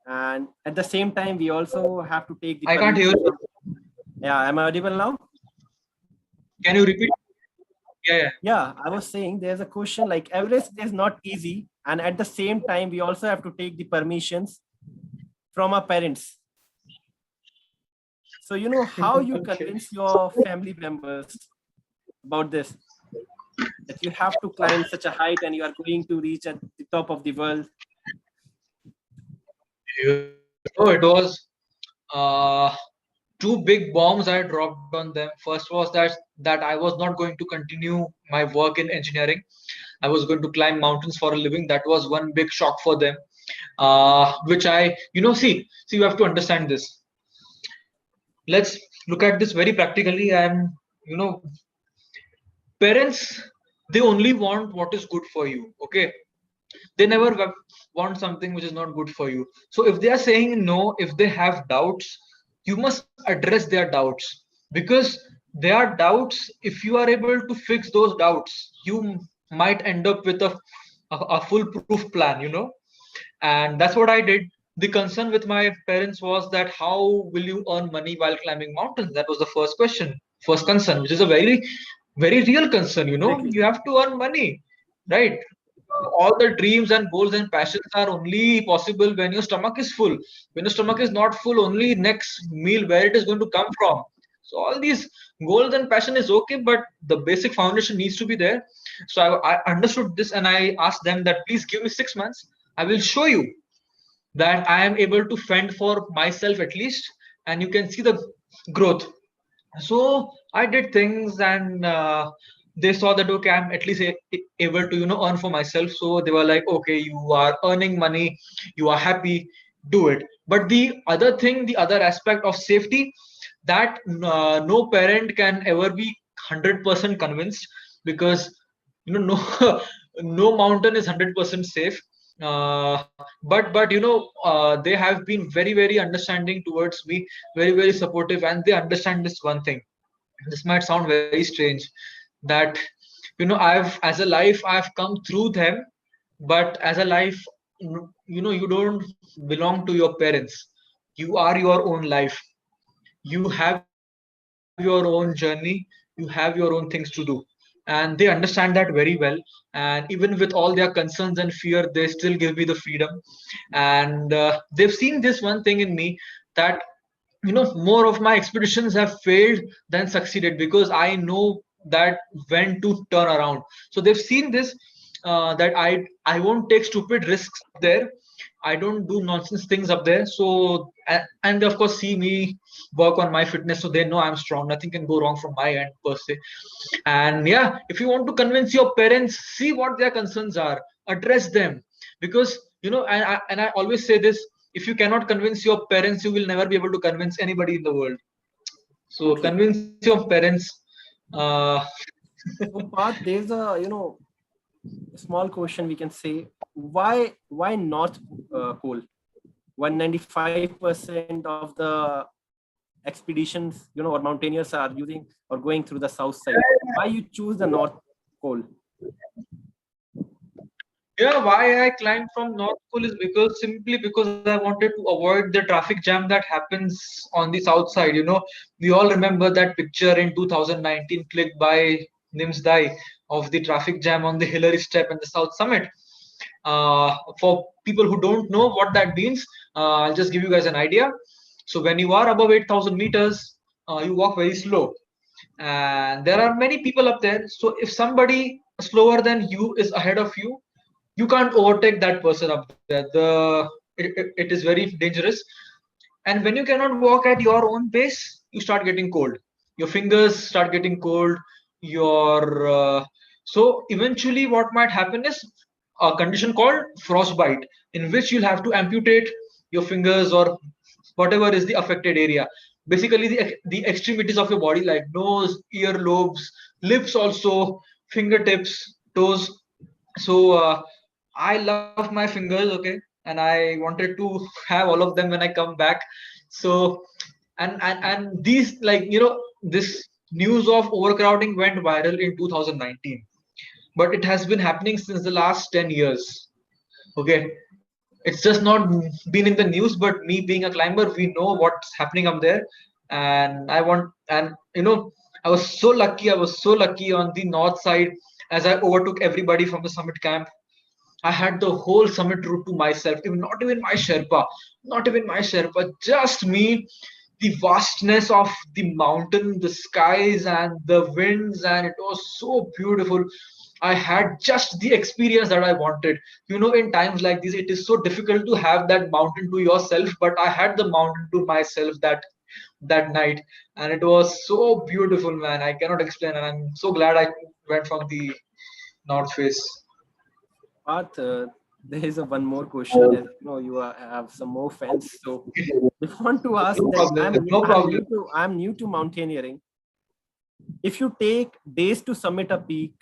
And at the same time, we also have to take the I can't hear you. Yeah, am I audible now? Can you repeat? Yeah, I was saying there's a question like Everest is not easy. And at the same time, we also have to take the permissions from our parents. So, how you convince your family members about this? That you have to climb such a height and you are going to reach at the top of the world. It was two big bombs I dropped on them. First was that I was not going to continue my work in engineering. I was going to climb mountains for a living. That was one big shock for them. Which see, you have to understand this. Let's look at this very practically. And parents, they only want what is good for you. Okay, they never want something which is not good for you. So if they are saying no, if they have doubts, you must address their doubts, because there are doubts. If you are able to fix those doubts, you might end up with a foolproof plan. And that's what I did. The concern with my parents was that how will you earn money while climbing mountains? That was the first concern, which is a very very real concern. You have to earn money, right? All the dreams and goals and passions are only possible when your stomach is full. When your stomach is not full, only next meal where it is going to come from. So all these goals and passion is okay, but the basic foundation needs to be there. So I understood this, and I asked them that please give me 6 months. I will show you that I am able to fend for myself at least, and you can see the growth. So I did things, and they saw that okay, I'm at least able to earn for myself. So they were like, okay, you are earning money, you are happy, do it. But the other thing, the other aspect of safety, that no parent can ever be 100% convinced, because no no mountain is 100% safe. But they have been very very understanding towards me, very very supportive, and they understand this one thing. This might sound very strange, that I've as a life I've come through them, but as a life, you don't belong to your parents. You are your own life. You have your own journey. You have your own things to do, and they understand that very well. And even with all their concerns and fear, they still give me the freedom. And they've seen this one thing in me, that more of my expeditions have failed than succeeded, because I know that when to turn around. So they've seen this, that I won't take stupid risks there. I don't do nonsense things up there. So and they of course see me work on my fitness, so they know I'm strong. Nothing can go wrong from my end per se. And yeah, if you want to convince your parents, see what their concerns are, address them. Because and I always say this: if you cannot convince your parents, you will never be able to convince anybody in the world. So convince your parents. So, Parth, there's a small question we can say. Why North Pole? 195% of the expeditions, or mountaineers are using or going through the south side. Why you choose the North Pole? Yeah, why I climbed from North Pole is simply because I wanted to avoid the traffic jam that happens on the south side. We all remember that picture in 2019 clicked by Nims Dai of the traffic jam on the Hillary Step and the South Summit. For people who don't know what that means, I'll just give you guys an idea. So when you are above 8,000 meters, you walk very slow, and there are many people up there. So if somebody slower than you is ahead of you, you can't overtake that person up there. It is very dangerous. And when you cannot walk at your own pace, you start getting cold. Your fingers start getting cold. Your so eventually, what might happen is a condition called frostbite, in which you'll have to amputate your fingers or whatever is the affected area. Basically, the extremities of your body, like nose, ear lobes, lips, also fingertips, toes. So I love my fingers, okay, and I wanted to have all of them when I come back. So and these, like, this news of overcrowding went viral in 2019, but it has been happening since the last 10 years. Okay, it's just not been in the news, but me being a climber, we know what's happening up there. And I want, and I was so lucky on the north side, as I overtook everybody from the summit camp. I had the whole summit route to myself, even not even my Sherpa, not even my Sherpa, just me. The vastness of the mountain, the skies, and the winds, and it was so beautiful. I had just the experience that I wanted. In times like this, it is so difficult to have that mountain to yourself, but I had the mountain to myself that night, and it was so beautiful, man. I cannot explain, and I'm so glad I went from the north face. But there is one more question. As you know, have some more fans, so I want to ask No that problem. No problem. I'm new to mountaineering. If you take days to summit a peak,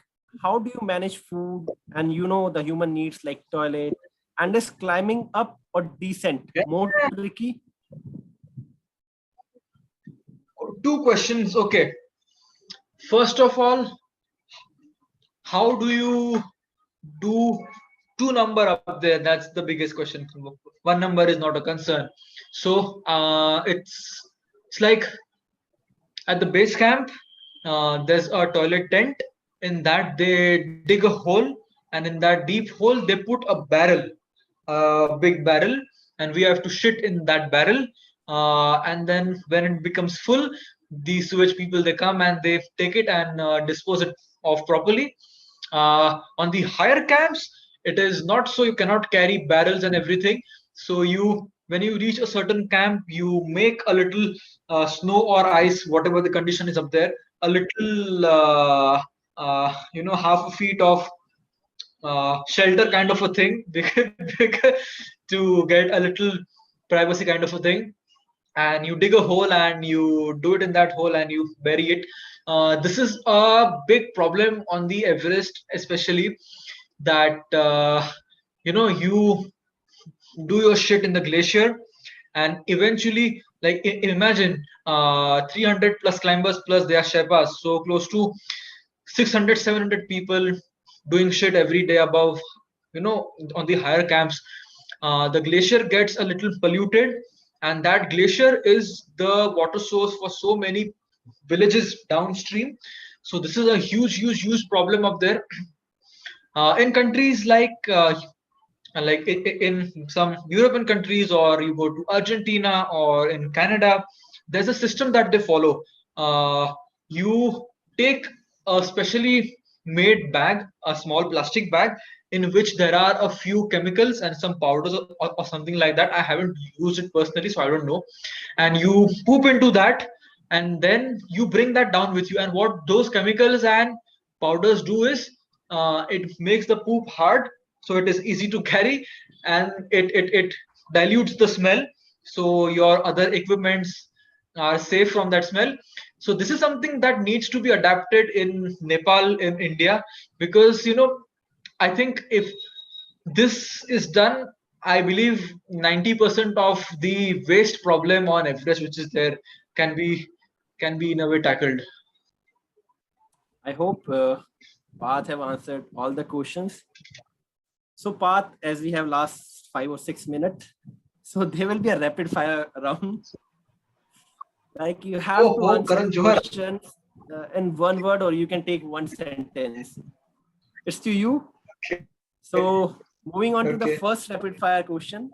how do you manage food and the human needs like toilet? And is climbing up or descent Yeah. more tricky? Two questions. Okay. First of all, how do you do two number up there? That's the biggest question. One number is not a concern. So it's like at the base camp, there's a toilet tent. In that, they dig a hole, and in that deep hole, they put a barrel, a big barrel, and we have to shit in that barrel. And then when it becomes full, the sewage people, they come and they take it and dispose it off properly. On the higher camps, it is not so, you cannot carry barrels and everything. So when you reach a certain camp, you make a little snow or ice, whatever the condition is up there, a little half a feet of shelter kind of a thing to get a little privacy kind of a thing. And you dig a hole and you do it in that hole and you bury it. This is a big problem on the Everest, especially that you do your shit in the glacier, and eventually, like, imagine 300 plus climbers plus their Sherpas, so close to 600 700 people doing shit every day above, on the higher camps. The glacier gets a little polluted, and that glacier is the water source for so many villages downstream. So this is a huge problem up there. In countries like in some European countries, or you go to Argentina or in Canada, there's a system that they follow. You take a specially made bag, a small plastic bag, in which there are a few chemicals and some powders or something like that. I haven't used it personally, so I don't know. And you poop into that, and then you bring that down with you. And what those chemicals and powders do is, it makes the poop hard, so it is easy to carry, and it dilutes the smell, so your other equipments are safe from that smell. So this is something that needs to be adapted in Nepal, in India, because I think if this is done, I believe 90% of the waste problem on Everest, which is there, can be in a way tackled. I hope Path have answered all the questions. So Path, as we have last 5 or 6 minutes, so there will be a rapid fire round. Like, you have to answer Karan Johar. questions in one word, or you can take one sentence. It's to you. Okay. So moving on to the Okay. first rapid fire question.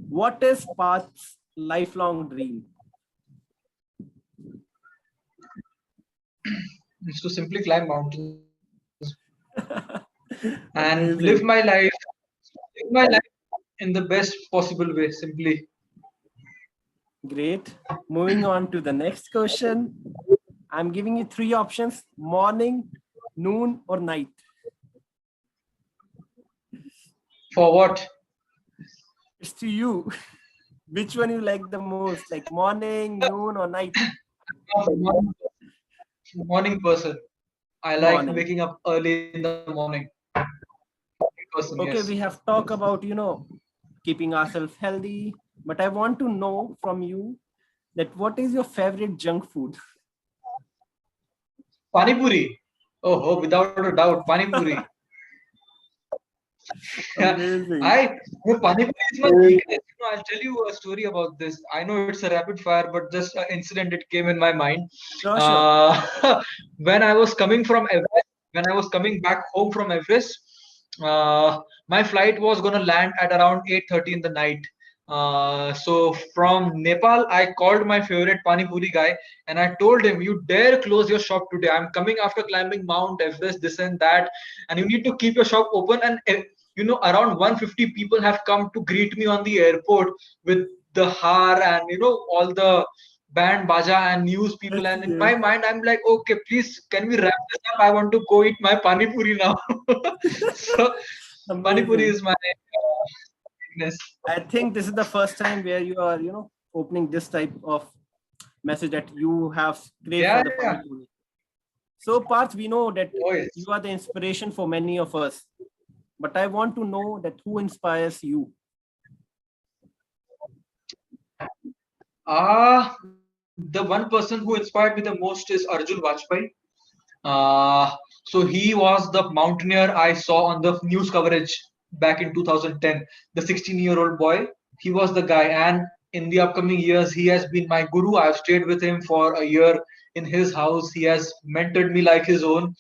What is Path's lifelong dream? Is to simply climb mountains and Amazing. live my life in the best possible way. Simply. Great. Moving on to the next question. I'm giving you three options: morning, noon, or night. For what? It's to you. Which one you like the most? Like morning, noon, or night? Morning person. I like Morning. waking up early in the morning. Person, Okay, yes. we have talked about, keeping ourselves healthy, but I want to know from you that what is your favorite junk food? Pani puri. Oh, without a doubt, pani puri. Amazing. Pani puri is my weakness. I'll tell you a story about this. I know it's a rapid fire, but just an incident it came in my mind. Sure, sure. When I was coming from Everest, when I was coming back home from Everest, my flight was gonna land at around 8:30 in the night. So from Nepal, I called my favorite Pani Puri guy and I told him, "You dare close your shop today? I'm coming after climbing Mount Everest, this and that, and you need to keep your shop open." And around 150 people have come to greet me on the airport with the har and all the band baja and news people. And in Yes. my mind, I'm like, okay, please, can we wrap this up? I want to go eat my pani puri now. So pani puri Amazing. is my weakness. I think this is the first time where you are, opening this type of message that you have craved Yeah, for the yeah. Pani Puri. So, Parth, we know that Oh, yes. you are the inspiration for many of us. But I want to know that who inspires you? The one person who inspired me the most is Arjun Vajpayee. So he was the mountaineer I saw on the news coverage back in 2010. The 16-year-old boy, he was the guy. And in the upcoming years, he has been my guru. I've stayed with him for a year in his house. He has mentored me like his own.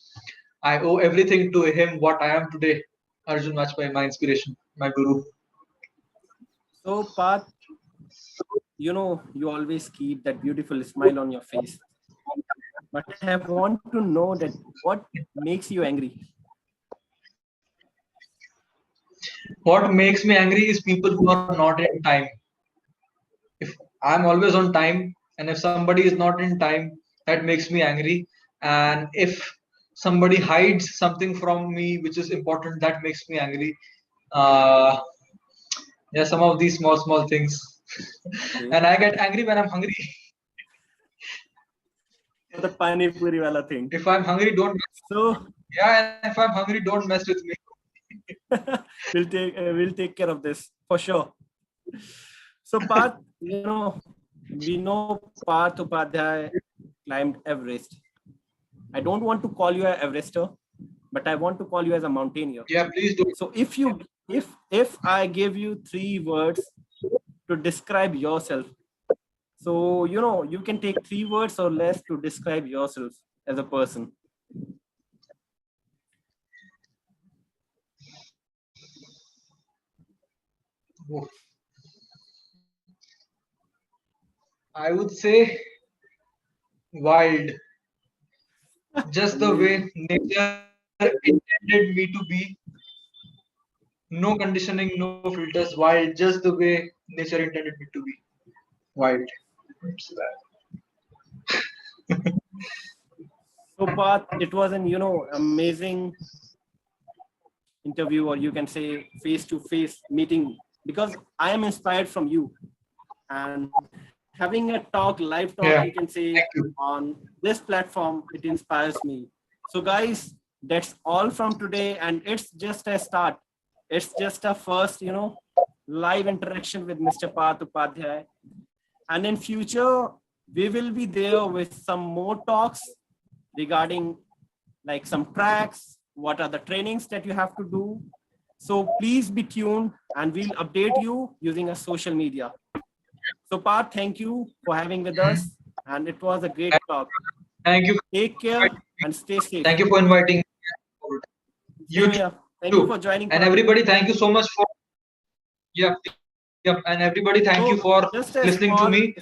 I owe everything to him, what I am today. Arjun Vajpayee, my inspiration, my guru. So, Parth, you always keep that beautiful smile on your face. But I want to know that what makes you angry? What makes me angry is people who are not in time. If I'm always on time and if somebody is not in time, that makes me angry. And if somebody hides something from me which is important, that makes me angry. Uh, yeah, some of these small things. Okay. And I get angry when I'm hungry. The Pani Puri wala thing. If I'm hungry, don't. So, Yeah, and if I'm hungry, don't mess with me. we'll take care of this for sure. So, Parth, we know Parth Upadhyay climbed Everest. I don't want to call you an Everester, but I want to call you as a mountaineer. Yeah, please do. So if I give you three words to describe yourself, so you can take 3 words or less to describe yourself as a person. I would say wild. Just the way nature intended me to be. No conditioning, no filters, wild, just the way nature intended me to be. Wild. So, Parth, it was an amazing interview, or you can say face-to-face meeting, because I am inspired from you, and having a live talk, Yeah. you can say, on this platform, it inspires me. So, guys, that's all from today, and it's just a start. It's just a first, live interaction with Mr. Parth Upadhyay. And in future, we will be there with some more talks regarding like some tracks, what are the trainings that you have to do. So please be tuned and we'll update you using a social media. So Parth, thank you for having with us. And it was a great talk. Thank you. Take care and stay safe. Thank you for inviting me. You Same here. Thank you too. for joining. And everybody, thank you so much for. Yep. Yep. And everybody, thank you for just a listening to me.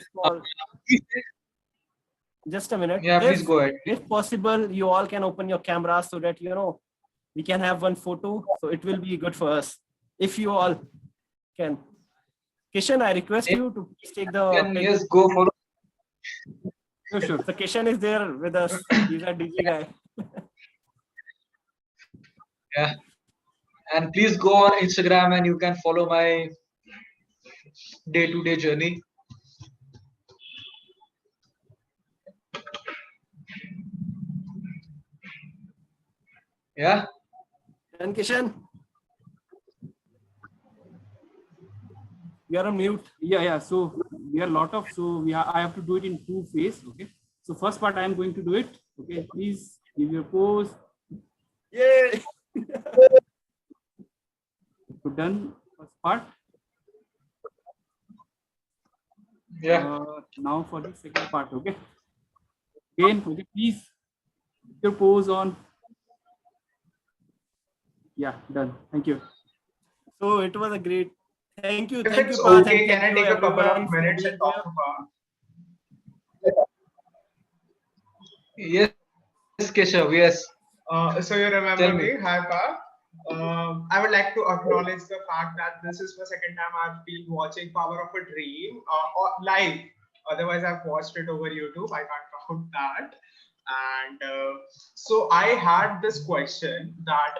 Just a minute. Yeah, please go ahead. If possible, you all can open your camera so that we can have one photo. So it will be good for us. If you all can. Kishan, I request you to please take the. Yes, go for it. Sure. So Kishan is there with us. He's a DJ guy. Yeah. And please go on Instagram and you can follow my day-to-day journey. Yeah. And Kishan, you are on mute. Yeah. So we are I have to do it in 2 phases. Okay. So first part, I am going to do it. Okay. Please give your pose. Yay! So done first part. Yeah. Now for the second part. Okay. Again, okay, please put your pose on. Yeah, done. Thank you. So it was a great. Thank you. If thank it's you, Parth, okay, can I take a couple of everyone minutes and talk about? Yes, Keshav. Yes. So you remember me? Hi, Parth. I would like to acknowledge the fact that this is the second time I've been watching Power of a Dream live. Otherwise, I've watched it over YouTube. I can't count that. And so I had this question that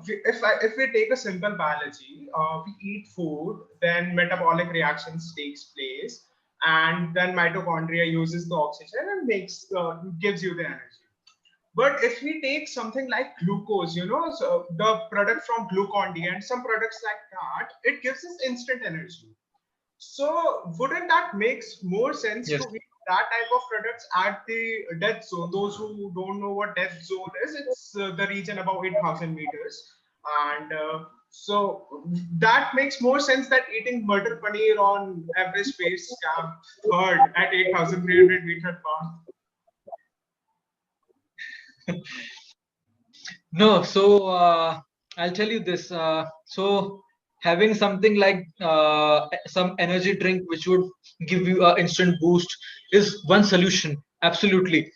if we take a simple biology, we eat food, then metabolic reactions takes place, and then mitochondria uses the oxygen and gives you the energy. But if we take something like glucose, so the product from Glucon-D and some products like that, it gives us instant energy. So wouldn't that makes more sense to eat that type of products at the death zone? Those who don't know what death zone is, it's the region above 8,000 meters. And so that makes more sense that eating butter paneer on Everest Base Camp 3rd at 8,300 meter path. No, so I'll tell you this. So having something like some energy drink which would give you an instant boost is one solution, absolutely.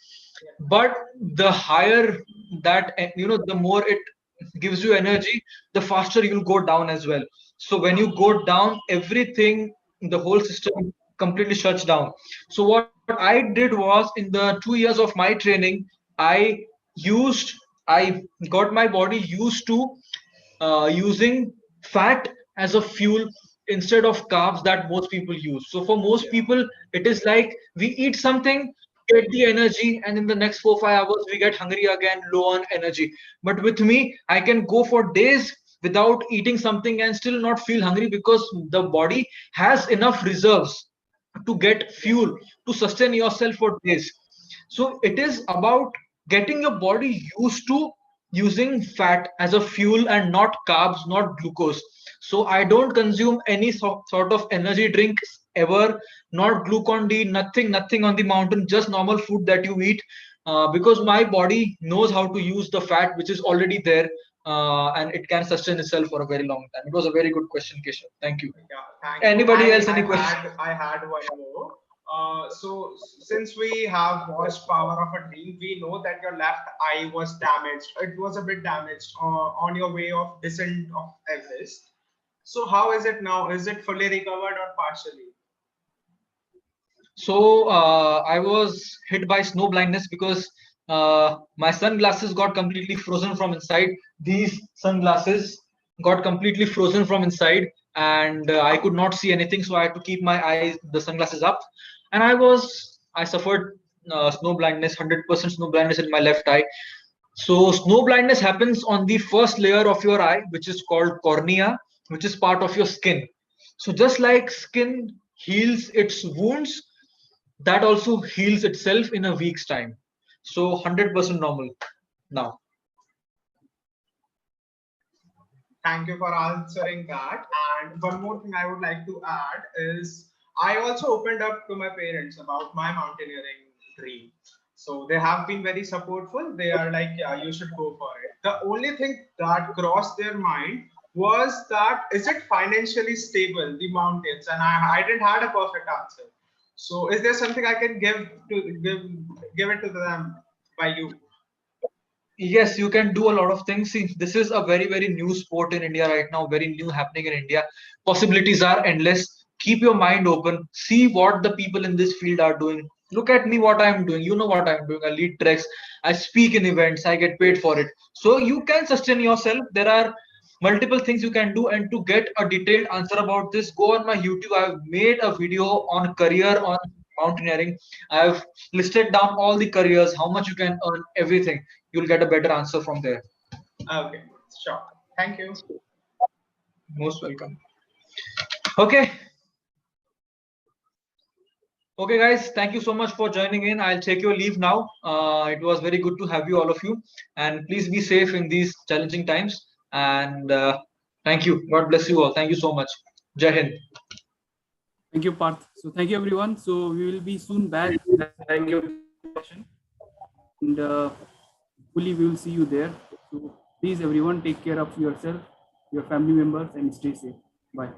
But the higher that, the more it gives you energy, the faster you'll go down as well. So when you go down, everything, the whole system completely shuts down. So what I did was, in the 2 years of my training, I got my body used to using fat as a fuel instead of carbs that most people use. So for most people, it is like we eat something, get the energy, and in the next 4-5 hours we get hungry again, low on energy. But with me, I can go for days without eating something and still not feel hungry, because the body has enough reserves to get fuel to sustain yourself for days. So it is about getting your body used to using fat as a fuel and not carbs, not glucose. So I don't consume any sort of energy drinks ever, not Glucon-D, nothing on the mountain, just normal food that you eat, because my body knows how to use the fat which is already there, and it can sustain itself for a very long time. It was a very good question, Keshav. Thank you. Yeah, thank you. Anybody else, any question? I had one more. So since we have watched Power of a Dream, we know that your left eye was damaged. It was a bit damaged on your way of descent of Everest. So how is it now? Is it fully recovered or partially? So I was hit by snow blindness because my sunglasses got completely frozen from inside. These sunglasses got completely frozen from inside, and I could not see anything. So I had to keep the sunglasses up, and I suffered snow blindness, 100% snow blindness in my left eye. So snow blindness happens on the first layer of your eye, which is called cornea, which is part of your skin. So just like skin heals its wounds, that also heals itself in a week's time. So 100% normal now. Thank you for answering that. And one more thing I would like to add is I also opened up to my parents about my mountaineering dream. So they have been very supportful. They are like, yeah, you should go for it. The only thing that crossed their mind was that, is it financially stable, the mountains? And I didn't had a perfect answer. So is there something I can give it to them by you? Yes, you can do a lot of things. See, this is a very, very new sport in India right now, very new happening in India. Possibilities are endless. Keep your mind open. See what the people in this field are doing. Look at me, what I'm doing. You know what I'm doing. I lead treks, I speak in events, I get paid for it. So you can sustain yourself. There are multiple things you can do. And to get a detailed answer about this, go on my YouTube. I've made a video on career on mountaineering. I've listed down all the careers, how much you can earn, everything. You'll get a better answer from there. Okay, sure. Thank you. Most welcome. Okay. Okay, guys, thank you so much for joining in. I'll take your leave now. It was very good to have you, all of you. And please be safe in these challenging times. And thank you. God bless you all. Thank you so much. Jai Hind. Thank you, Parth. So thank you, everyone. So we will be soon back. Thank you. And hopefully we will see you there. So please, everyone, take care of yourself, your family members, and stay safe. Bye.